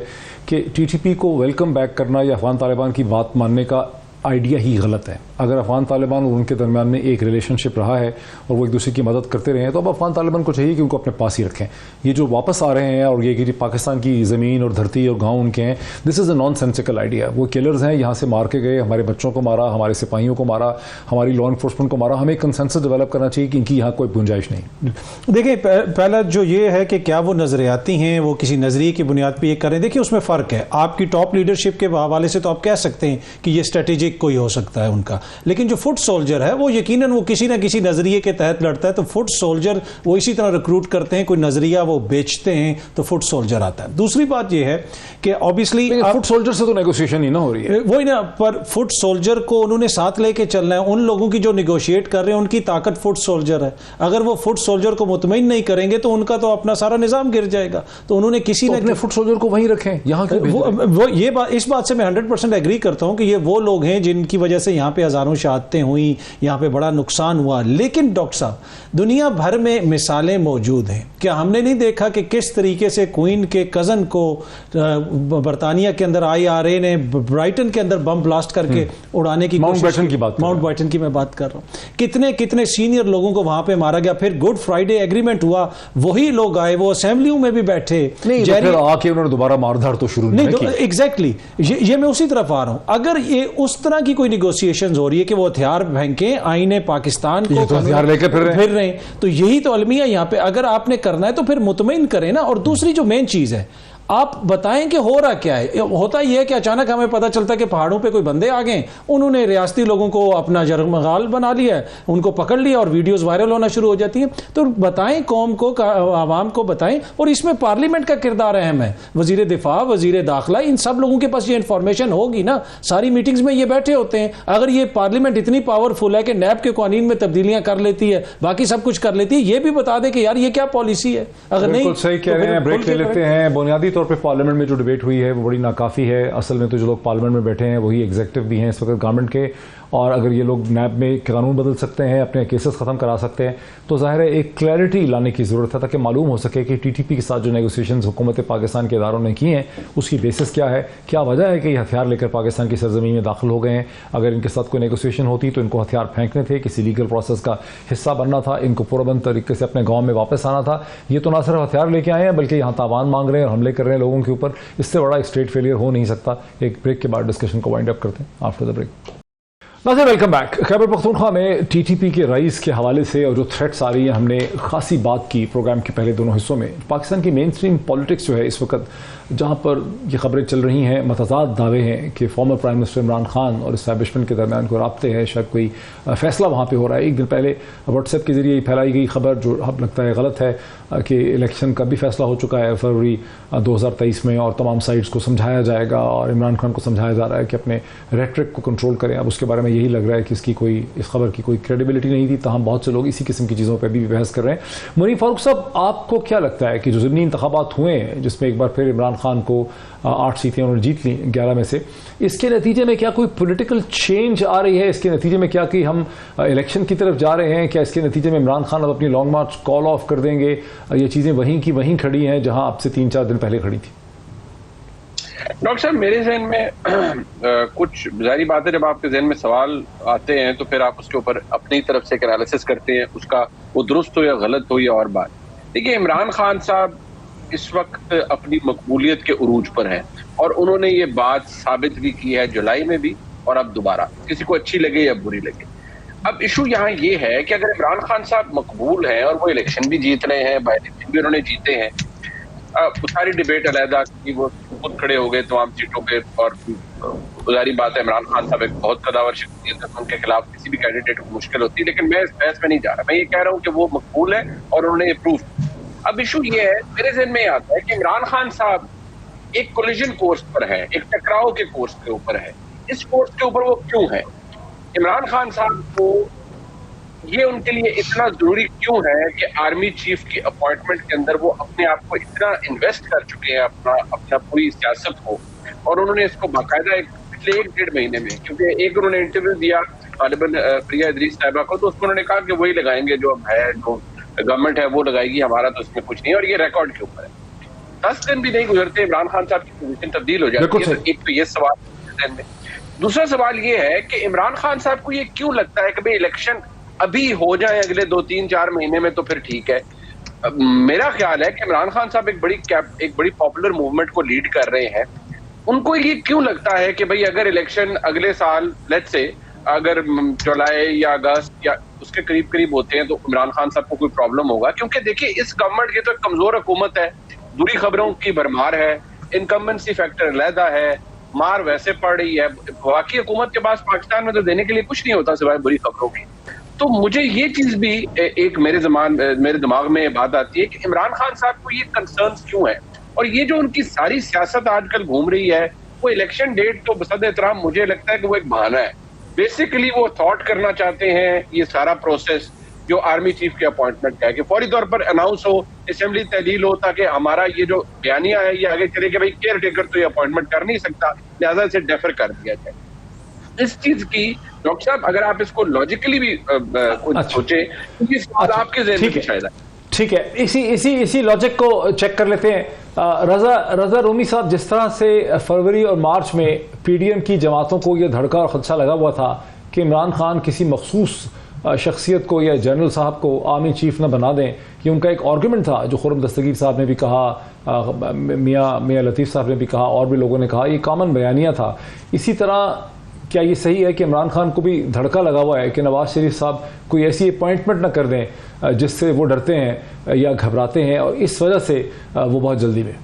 कि टीटीपी को वेलकम बैक करना या अफगान तालिबान की बात मानने का आइडिया ही गलत है। अगर अफगान तालिबान और उनके दरमियान में एक रिलेशनशिप रहा है और वो एक दूसरे की मदद करते रहे हैं, तो अब अफगान तालिबान को चाहिए कि उनको अपने पास ही रखें। ये जो वापस आ रहे हैं और ये कि पाकिस्तान की ज़मीन और धरती और गाँव उनके हैं, this is a non sensical idea. वो किलर्स हैं, यहाँ से मार के गए, हमारे बच्चों को मारा, हमारे सिपाहियों को मारा, हमारी लॉ इन्फोर्समेंट को मारा। हमें कंसेंसस डेवलप करना चाहिए कि इनकी यहाँ कोई गुंजाइश नहीं। देखिए, पहला जो ये है कि क्या वो नजरियाती हैं, वो किसी नजरिए की बुनियाद पर ये करें, देखिए उसमें फ़र्क है। आपकी टॉप लीडरशिप के हवाले से तो आप कह सकते हैं कि ये स्ट्रेटेजिक कोई हो सकता है उनका, लेकिन जो फुट सोल्जर है वो यकीनन वो किसी ना किसी नजरिए के तहत लड़ता है। तो फुट सोल्जर वो इसी तरह रिक्रूट करते हैं, कोई नजरिया वो बेचते हैं तो फुट सोल्जर आता है। दूसरी बात ये है कि ऑब्वियसली फुट सोल्जर से तो नेगोशिएशन ही ना हो रही है, वही ना, पर फुट सोल्जर को उन्होंने साथ लेके चलना है। उन लोगों की जो निगोशिएट कर रहे हैं उनकी ताकत फुट सोल्जर है। अगर वो फुट सोल्जर को मुतमईन नहीं करेंगे तो उनका तो अपना सारा निजाम गिर जाएगा। तो उन्होंने किसी तो ने अपने फुट सोल्जर को वहीं रखें, यहाँ वो ये बात, इस बात से मैं 100% एग्री करता हूं कि ये वो लोग हैं जिनकी वजह से यहाँ पे हजारों शहादतें हुई, यहाँ पे बड़ा नुकसान हुआ। लेकिन डॉक्टर साहब, दुनिया भर में मिसालें मौजूद हैं। क्या हमने नहीं देखा कि किस तरीके से क्वीन के कजन को बरतानिया के अंदर IRA ने ब्राइटन के अंदर बम ब्लास्ट करके उड़ाने की माउंट बैटन की बात, माउंट बैटन की मैं बात कर रहा हूं। कितने कितने सीनियर लोगों को वहां पे मारा गया। फिर गुड फ्राइडे एग्रीमेंट हुआ, वही लोग आए, वो असेंबलियों में भी बैठे नहीं, तो फिर आके उन्होंने दोबारा मारधाड़ तो शुरू नहीं की। एग्जैक्टली, ये मैं उसी तरफ आ रहा हूं। अगर ये उस तरह की कोई निगोशिएशंस हो रही है कि वो हथियार फेंके, आईने पाकिस्तान को तो हथियार लेके फिर रहे हैं, तो यही तो अलमिया यहाँ पे। अगर आपने करना है तो फिर मुतमईन करें ना। और दूसरी जो मेन चीज है, आप बताएं कि हो रहा क्या है। होता यह है कि अचानक हमें पता चलता है कि पहाड़ों पे कोई बंदे आ गए, उन्होंने रियासती लोगों को अपना जरमगाल बना लिया है, उनको पकड़ लिया और वीडियोस वायरल होना शुरू हो जाती हैं। तो बताएं, कौम को, आवाम को बताएं। और इसमें पार्लियामेंट का किरदार अहम है। वजीर दिफा, वजीर दाखिला, इन सब लोगों के पास ये इंफॉर्मेशन होगी ना। सारी मीटिंग्स में ये बैठे होते हैं। अगर ये पार्लियामेंट इतनी पावरफुल है कि नैब के कानून में तब्दीलियां कर लेती है, बाकी सब कुछ कर लेती है, ये भी बता दे कि यार ये क्या पॉलिसी है। अगर नहीं, सही कह रहे हैं। ब्रेक ले लेते हैं। बुनियादी तौर पर पार्लियामेंट में जो डिबेट हुई है वो बड़ी नाकाफी है। असल में तो जो लोग पार्लियामेंट में बैठे हैं वही एग्जीक्यूटिव भी हैं इस वक्त गवर्नमेंट के, और अगर ये लोग नैब में कानून बदल सकते हैं, अपने केसेस ख़त्म करा सकते हैं, तो ज़ाहिर है एक क्लैरिटी लाने की ज़रूरत है ताकि मालूम हो सके कि TTP के साथ जो नेगोशिएशंस हुकूमत पाकिस्तान के इदारों ने की हैं उसकी बेसिस क्या है, क्या वजह है कि ये हथियार लेकर पाकिस्तान की सरजमीन में दाखिल हो गए हैं। अगर इनके साथ कोई नेगोशिएशन होती तो इनको हथियार फेंकने थे, किसी लीगल प्रोसेस का हिस्सा बनना था, इनको पुरअमन तरीके से अपने गाँव में वापस आना था। ये तो ना सिर्फ हथियार लेके आए हैं बल्कि यहाँ तावान मांग रहे हैं और हमले कर रहे हैं लोगों के ऊपर। इससे बड़ा एक स्टेट फेलियर हो नहीं सकता। एक ब्रेक के बाद डिस्कशन को वाइंड अप करते हैं आफ्टर द ब्रेक। नाज़रीन, वेलकम बैक। खैबर पख्तूनख्वा में TTP के रईस के हवाले से और जो थ्रेट्स आ रही हैं, हमने खासी बात की प्रोग्राम के पहले दोनों हिस्सों में। पाकिस्तान की मेन स्ट्रीम पॉलिटिक्स जो है इस वक्त, जहाँ पर ये खबरें चल रही हैं, मतजाद दावे हैं कि former prime minister Imran Khan और इस्टेब्लिशमेंट के दरमियान कोई राब्ते हैं, शायद कोई फैसला वहाँ पे हो रहा है। एक दिन पहले व्हाट्सएप के जरिए फैलाई गई खबर जो अब लगता है गलत है कि इलेक्शन का भी फैसला हो चुका है फरवरी 2023 में और तमाम साइड्स को समझाया जाएगा और इमरान खान को समझाया जा रहा है कि अपने रेटरिक को कंट्रोल करें। अब उसके बारे में यही लग रहा है कि इस खबर की कोई क्रेडिबिलिटी नहीं थी, ताहम बहुत से लोग इसी किस्म की चीज़ों पर भी बहस कर रहे हैं। मुनीर फारूक साहब, आपको क्या लगता है कि जो ज़मीनी इंतखाबात हुए हैं जिसमें एक बार फिर इमरान खान को 8 सीटें उन्होंने जीत ली 11 में से, इसके नतीजे में क्या कोई पॉलिटिकल चेंज आ रही है? इसके नतीजे में क्या कि हम इलेक्शन की तरफ जा रहे हैं? क्या इसके नतीजे में इमरान खान अब अपनी लॉन्ग मार्च कॉल ऑफ कर देंगे? ये चीज़ें वहीं की वहीं खड़ी हैं जहां अब से 3-4 दिन पहले खड़ी थी। डॉक्टर साहब, मेरे जहन में कुछ जारी बात है, जब आपके जहन में सवाल आते हैं तो फिर आप उसके ऊपर अपनी तरफ से एक एनालिसिस करते हैं, उसका वो दुरुस्त हो या गलत हो या और बात। देखिए, इमरान खान साहब इस वक्त अपनी मकबूलियत के उरूज पर है और उन्होंने ये बात साबित भी की है जुलाई में भी और अब दोबारा, किसी को अच्छी लगे या बुरी लगे। अब इशू यहाँ ये है कि अगर इमरान खान साहब मकबूल हैं और वो इलेक्शन भी जीत रहे हैं, बाय इलेक्शन भी उन्होंने जीते हैं, सारी डिबेट अलहदा कि वो खुद खड़े हो गए तमाम सीटों पे, और गुजारी बात है इमरान खान साहब एक बहुत कदावर शख्सियत है, उनके खिलाफ किसी भी कैंडिडेट को मुश्किल होती है। लेकिन मैं इस बहस में नहीं जा रहा, मैं ये कह रहा हूँ कि वो मकबूल है और उन्होंने ये प्रूफ। अब इशू ये है, मेरे जहन में आता है कि इमरान खान साहब एक कोलिजन कोर्स पर है, एक टकराव के कोर्स के ऊपर है। इस कोर्स के ऊपर वो क्यों है? इमरान खान साहब को ये उनके लिए इतना जरूरी क्यों है कि आर्मी चीफ की अपॉइंटमेंट के अंदर वो अपने आप को इतना इन्वेस्ट कर चुके हैं, अपना पूरी सियासत को, और उन्होंने इसको बाकायदा पिछले 1-1.5 महीने में, क्योंकि एक उन्होंने इंटरव्यू दिया गालिबन प्रिया इदरीस साहिबा को, तो उसमें उन्होंने कहा कि वही लगाएंगे जो है, जो गवर्नमेंट है वो लगाएगी, हमारा तो इसमें कुछ नहीं, और ये रिकॉर्ड के ऊपर है। 10 दिन भी नहीं गुजरते इमरान खान साहब की पोजीशन तब्दील हो जाती है। एक तो ये सवाल में, दूसरा सवाल ये है कि इमरान खान साहब को ये क्यों लगता है कि भाई इलेक्शन अभी हो जाए अगले 2-3-4 महीने में तो फिर ठीक है। मेरा ख्याल है कि इमरान खान साहब एक बड़ी पॉपुलर मूवमेंट को लीड कर रहे हैं। उनको ये क्यों लगता है कि भाई अगर इलेक्शन अगले साल लेट्स से अगर जुलाई या अगस्त या उसके करीब करीब होते हैं तो इमरान खान साहब को कोई प्रॉब्लम होगा? क्योंकि देखिए इस गवर्नमेंट की तो एक कमजोर हुकूमत है, बुरी खबरों की भरमार है, इनकम्बेंसी फैक्टर अलहदा है, मार वैसे पड़ रही है। वाकई हुकूमत के पास पाकिस्तान में तो देने के लिए कुछ नहीं होता सिवाय बुरी खबरों की। तो मुझे ये चीज भी एक मेरे दिमाग में बात आती है कि इमरान खान साहब को ये कंसर्न्स क्यों है, और ये जो उनकी सारी सियासत आजकल घूम रही है वो इलेक्शन डेट तो बसद एहतराम मुझे लगता है कि वो एक बहाना है। बेसिकली वो थॉट करना चाहते हैं ये सारा प्रोसेस जो आर्मी चीफ के अपॉइंटमेंट का है कि फौरी तौर पर अनाउंस हो, असेंबली तहलील हो, ताकि हमारा ये जो बयानिया है ये आगे चले कि भाई केयर टेकर तो ये अपॉइंटमेंट कर नहीं सकता, लिहाजा इसे डेफर कर दिया जाए। इस चीज की डॉक्टर साहब अगर आप इसको लॉजिकली भी सोचे क्योंकि आपके ज़हन में शायद है। ठीक है, इसी लॉजिक को चेक कर लेते हैं। रजा रूमी साहब, जिस तरह से फरवरी और मार्च में पीडीएम की जमातों को यह धड़का और खदशा लगा हुआ था कि इमरान खान किसी मखसूस शख्सियत को या जनरल साहब को आर्मी चीफ न बना दें, ये उनका एक आर्गूमेंट था जो खुर्रम दस्तगीर साहब ने भी कहा, मियाँ लतीफ़ साहब ने भी कहा और भी लोगों ने कहा, ये कॉमन बयानिया था। इसी तरह क्या ये सही है कि इमरान खान को भी धड़का लगा हुआ है कि नवाज शरीफ साहब कोई ऐसी अपॉइंटमेंट न कर दें जिससे वो डरते हैं या घबराते हैं और इस वजह से वो बहुत जल्दी में?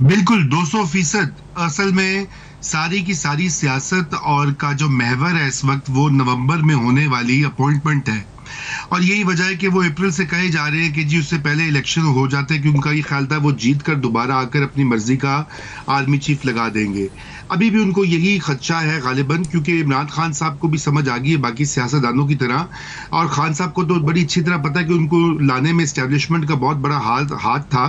बिल्कुल 200%। असल में सारी की सारी सियासत और का जो महवर है इस वक्त वो नवंबर में होने वाली अपॉइंटमेंट है, और यही वजह है कि वो अप्रैल से कहे जा रहे हैं कि जी उससे पहले इलेक्शन हो जाते हैं, क्योंकि उनका ये ख्याल था वो जीत कर दोबारा आकर अपनी मर्जी का आर्मी चीफ लगा देंगे। अभी भी उनको यही खदशा है गालिबन, क्योंकि इमरान खान साहब को भी समझ आ गई है बाकी सियासतदानों की तरह, और खान साहब को तो बड़ी अच्छी तरह पता है कि उनको लाने में इस्टेब्लिशमेंट का बहुत बड़ा हाथ था,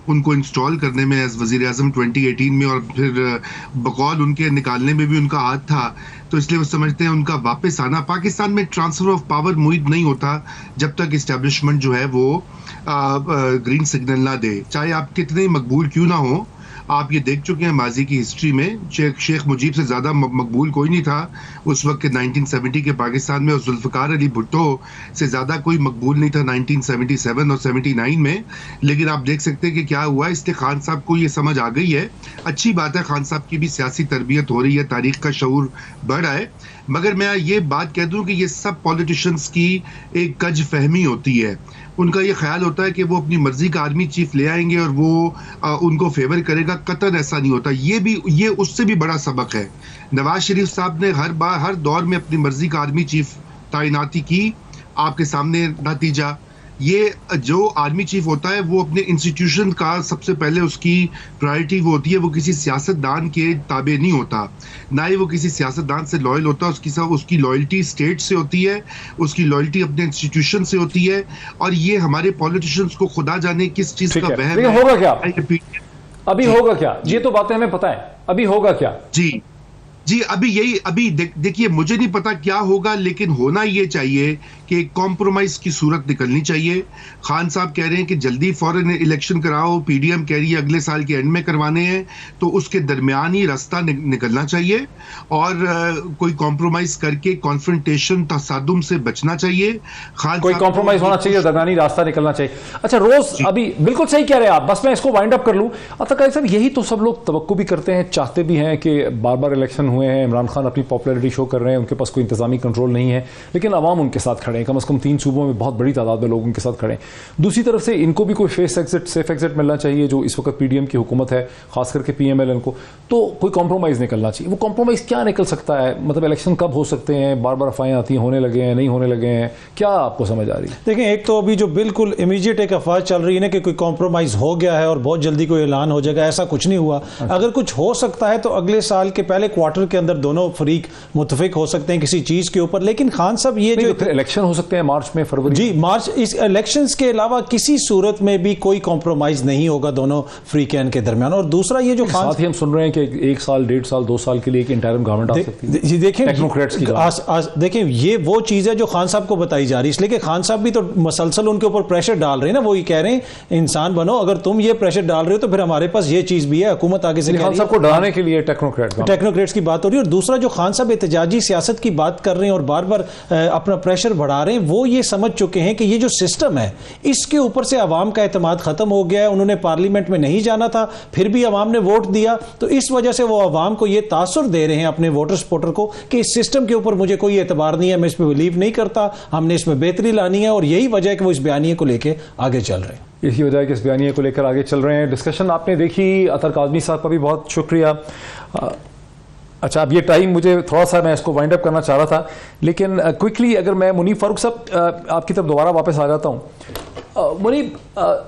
उनको इंस्टॉल करने में एज वजीर आजम 2018 में, और फिर बकौल उनके निकालने में भी उनका हाथ था। तो इसलिए वो समझते हैं उनका वापस आना, पाकिस्तान में ट्रांसफर ऑफ पावर मुमकिन नहीं होता जब तक इस्टेब्लिशमेंट जो है वो ग्रीन सिग्नल ना दे, चाहे आप कितने मकबूल क्यों ना हो। आप ये देख चुके हैं माजी की हिस्ट्री में, शेख मुजीब से ज़्यादा मकबूल कोई नहीं था उस वक्त के 1970 के पाकिस्तान में, और जुल्फ़िकार अली भुट्टो से ज़्यादा कोई मकबूल नहीं था 1977 और 79 में। लेकिन आप देख सकते हैं कि क्या हुआ, इसलिए खान साहब को ये समझ आ गई है। अच्छी बात है, खान साहब की भी सियासी तरबियत हो रही है, तारीख का शऊर बढ़ रहा है। मगर मैं ये बात कह दूं कि ये सब पॉलिटिशियंस की एक कज फहमी होती है। उनका ये ख्याल होता है कि वो अपनी मर्जी का आर्मी चीफ ले आएंगे और वो उनको फेवर करेगा। कतई ऐसा नहीं होता। ये उससे भी बड़ा सबक है। नवाज शरीफ साहब ने हर दौर में अपनी मर्जी का आर्मी चीफ तैनाती की। आपके सामने नतीजा ये जो आर्मी चीफ होता है वो अपने इंस्टीट्यूशन का सबसे पहले उसकी प्रायोरिटी वो होती है, वो किसी सियासतदान के ताबे नहीं होता, ना ही वो किसी सियासतदान से लॉयल होता। उसकी लॉयल्टी स्टेट से होती है, उसकी लॉयल्टी अपने इंस्टीट्यूशन से होती है। और ये हमारे पॉलिटिशियंस को खुदा जाने किस चीज का वहम है। होगा क्या अभी होगा क्या? ये तो बातें हमें पता है, अभी होगा क्या? जी अभी देखिए, मुझे नहीं पता क्या होगा, लेकिन होना ये चाहिए कि एक कॉम्प्रोमाइज की सूरत निकलनी चाहिए। खान साहब कह रहे हैं कि जल्दी फौरन इलेक्शन कराओ, पीडीएम कह रही है अगले साल के एंड में करवाने हैं, तो उसके दरमियान ही रास्ता निकलना चाहिए और कोई कॉम्प्रोमाइज करके कॉन्फ्रंटेशन तसादुम से बचना चाहिए। कोई कॉम्प्रोमाइज होना चाहिए, दरमियानी रास्ता निकलना चाहिए। अच्छा रोज, अभी बिल्कुल सही कह रहे हैं आप, बस मैं इसको वाइंड अप कर लूं। अच्छा साहब, यही तो सब लोग तवक्को भी करते हैं, चाहते भी हैं कि बार बार इलेक्शन हुए हैं, इमरान खान अपनी पॉपुलैरिटी शो कर रहे हैं, उनके पास कोई इंतजामी कंट्रोल नहीं है, लेकिन अवाम उनके साथ खड़े हैं। कम से कम 3 सूबों में बहुत बड़ी तादाद में लोग उनके साथ खड़े हैं। दूसरी तरफ से इनको भी कोई सेफ एग्जिट मिलना चाहिए, जो इस वक्त पीडीएम की हुकूमत है, खास करके पीएमएल को, तो कोई कॉम्प्रोमाइज निकलना चाहिए। वो कॉम्प्रोमाइज क्या निकल सकता है? मतलब इलेक्शन कब हो सकते हैं? बार बार अफवाहें आती हैं, होने लगे हैं, नहीं होने लगे हैं, क्या आपको समझ आ रही है? देखिए, एक तो अभी जो बिल्कुल इमीडिएट एक अफवाह चल रही है ना कि कोई कॉम्प्रोमाइज हो गया है और बहुत जल्दी कोई ऐलान हो जाएगा, ऐसा कुछ नहीं हुआ। अगर कुछ हो सकता है तो अगले साल के पहले क्वार्टर के अंदर दोनों फरीक मुतफिक हो सकते हैं किसी चीज के ऊपर। लेकिन खान साहब ये जो इलेक्शन हो सकते हैं मार्च में, फरवरी? जी, मार्च, इस इलेक्शंस के अलावा किसी सूरत में भी कोई कॉम्प्रोमाइज नहीं होगा दोनों फ्री कैन के दरमियान। और दूसरा ये जो साथ ही हम सुन रहे हैं कि 1 साल, 1.5 साल, 2 साल के लिए एक इंटरिम गवर्नमेंट आ सकती है। जी देखें, टेक्नोक्रेट्स की देखें, ये वो चीज है जो खान साहब को बताई जा रही है, इसलिए कि खान साहब भी तो मसलसल उनके ऊपर प्रेशर डाल रहे हैं ना। वो ही कह रहे हैं इंसान बनो, अगर तुम ये प्रेशर डाल रहे हो तो फिर हमारे पास ये चीज भी है। हुकूमत आगे से खान साहब को डराने के लिए टेक्नोक्रेट्स की बात हो रही है। और दूसरा जो खान साहब एहतजाजी सियासत की बात कर रहे हैं और बार बार अपना प्रेशर बढ़ा रहे हैं, वो ये समझ चुके हैं कि ये जो सिस्टम है इसके ऊपर से अवाम का एतमाद खत्म हो गया है। उन्होंने पार्लियामेंट में नहीं जाना था, फिर भी अवाम ने वोट दिया, तो इस वजह से वो अवाम को ये तासुर दे रहे हैं अपने वोटर सपोर्टर को कि इस सिस्टम के ऊपर मुझे कोई एतबार नहीं है, मैं इसमें बिलीव नहीं करता, हमने इसमें बेहतरी लानी है। और यही वजह है कि वो इस बयानिए को लेकर आगे चल रहे हैं। इसी वजह कि इस बयानिए को लेकर आगे चल रहे हैं। डिस्कशन आपने देखी, अतर काज़मी साहब का भी बहुत शुक्रिया। अच्छा, अब ये टाइम मुझे थोड़ा सा, मैं इसको वाइंड अप करना चाह रहा था, लेकिन क्विकली अगर मैं मुनीफ फारूक साहब आपकी तरफ दोबारा वापस आ जाता हूँ। मुनीफ,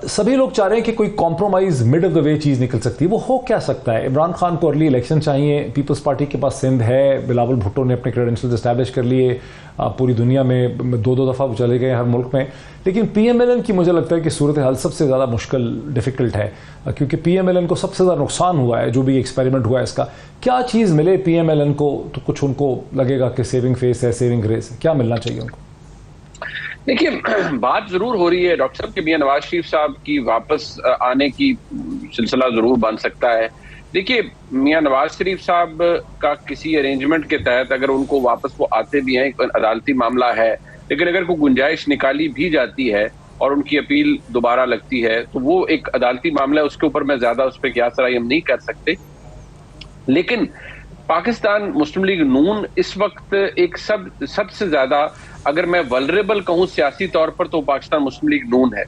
सभी लोग चाह रहे हैं कि कोई compromise mid of the way चीज़ निकल सकती है, वो हो क्या सकता है? इमरान खान को अर्ली इलेक्शन चाहिए, पीपल्स पार्टी के पास सिंध है, बिलावल भुट्टो ने अपने क्रेडेंशियल्स इस्टेब्लिश कर लिए, पूरी दुनिया में 2-2 दफ़ा वो चले गए हर मुल्क में। लेकिन PMLN की मुझे लगता है कि सूरत हाल सबसे ज़्यादा डिफ़िकल्ट है, क्योंकि PMLN को सबसे ज़्यादा नुकसान हुआ है, जो भी एक्सपेरिमेंट हुआ है इसका। क्या चीज़ मिले PMLN को तो कुछ उनको लगेगा कि सेविंग फेस है, सेविंग ग्रेस है? क्या मिलना चाहिए उनको? देखिए, बात जरूर हो रही है डॉक्टर साहब कि मियां नवाज शरीफ साहब की वापस आने की सिलसिला जरूर बन सकता है। देखिए, मियां नवाज शरीफ साहब का किसी अरेंजमेंट के तहत अगर उनको वापस वो आते भी हैं, अदालती मामला है, लेकिन अगर कोई गुंजाइश निकाली भी जाती है और उनकी अपील दोबारा लगती है तो वो एक अदालती मामला है, उसके ऊपर मैं ज्यादा उस पर कियास राय हम नहीं कर सकते। लेकिन पाकिस्तान मुस्लिम लीग नून इस वक्त एक सबसे ज्यादा, अगर मैं वल्नरेबल कहूं सियासी तौर पर, तो पाकिस्तान मुस्लिम लीग नून है।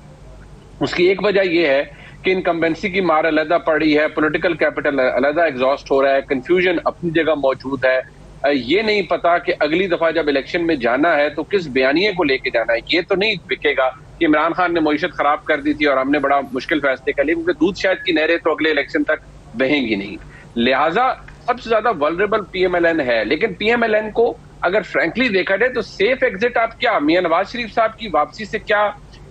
उसकी एक वजह यह है कि इनकम्बेंसी की मार अलहदा पड़ी है, पॉलिटिकल कैपिटल अलहदा एग्जॉस्ट हो रहा है, कंफ्यूजन अपनी जगह मौजूद है, ये नहीं पता कि अगली दफा जब इलेक्शन में जाना है तो किस बयानिए को लेके जाना है। ये तो नहीं बिकेगा कि इमरान खान ने मईशत खराब कर दी थी और हमने बड़ा मुश्किल फैसले कर लिए, क्योंकि दूध शायद की नहरें तो अगले इलेक्शन तक बहेंगी नहीं। लिहाजा सबसे ज्यादा वल्नरेबल PMLN है। लेकिन PMLN को अगर फ्रैंकली देखा जाए तो सेफ एग्जिट आप क्या, मियां नवाज शरीफ साहब की वापसी से क्या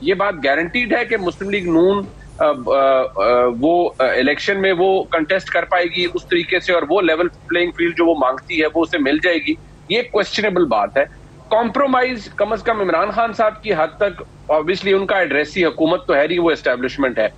ये बात गारंटीड है कि मुस्लिम लीग नून वो इलेक्शन में वो कंटेस्ट कर पाएगी उस तरीके से, और वो लेवल प्लेइंग फील्ड जो वो मांगती है वो उसे मिल जाएगी? ये क्वेश्चनेबल बात है। कॉम्प्रोमाइज कम से कम इमरान खान साहब की हद तक, ऑब्वियसली उनका एड्रेसी हुकूमत तो है ही, वो एस्टेब्लिशमेंट है।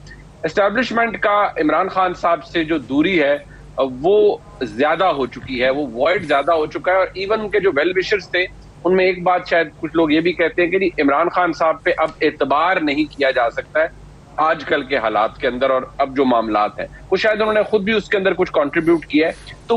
एस्टेब्लिशमेंट का इमरान खान साहब से जो दूरी है वो ज्यादा हो चुकी है, वो वॉइड ज्यादा हो चुका है। और इवन उनके जो वेल विशर्स थे उनमें एक बात शायद कुछ लोग ये भी कहते हैं कि इमरान खान साहब पे अब एतबार नहीं किया जा सकता है आजकल के हालात के अंदर, और अब जो मामलात हैं वो शायद उन्होंने खुद भी उसके अंदर कुछ कंट्रीब्यूट किया है। तो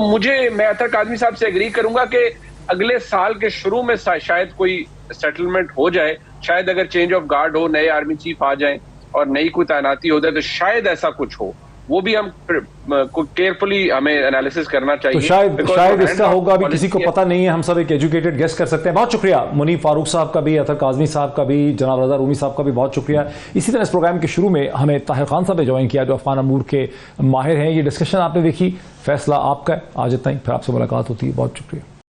मैं अतर काज़मी साहब से एग्री करूंगा कि अगले साल के शुरू में शायद कोई सेटलमेंट हो जाए, शायद अगर चेंज ऑफ गार्ड हो, नए आर्मी चीफ आ जाए और नई कोई तैनाती हो जाए तो शायद ऐसा कुछ हो। वो भी हम केयरफुली हमें एनालिसिस करना चाहिए। तो शायद इसका होगा, अभी किसी को पता नहीं है, हम सब एक एजुकेटेड गेस कर सकते हैं। बहुत शुक्रिया मुनीफ फारूक साहब का भी, अतर काज़मी साहब का भी, जनाब रज़ा रूमी साहब का भी बहुत शुक्रिया। इसी तरह इस प्रोग्राम के शुरू में हमें ताहिर खान साहब ने ज्वाइन किया, जो अफगान अमूर के माहिर हैं। ये डिस्कशन आपने देखी, फैसला आपका है। आज इतना ही, फिर आपसे मुलाकात होती है। बहुत शुक्रिया।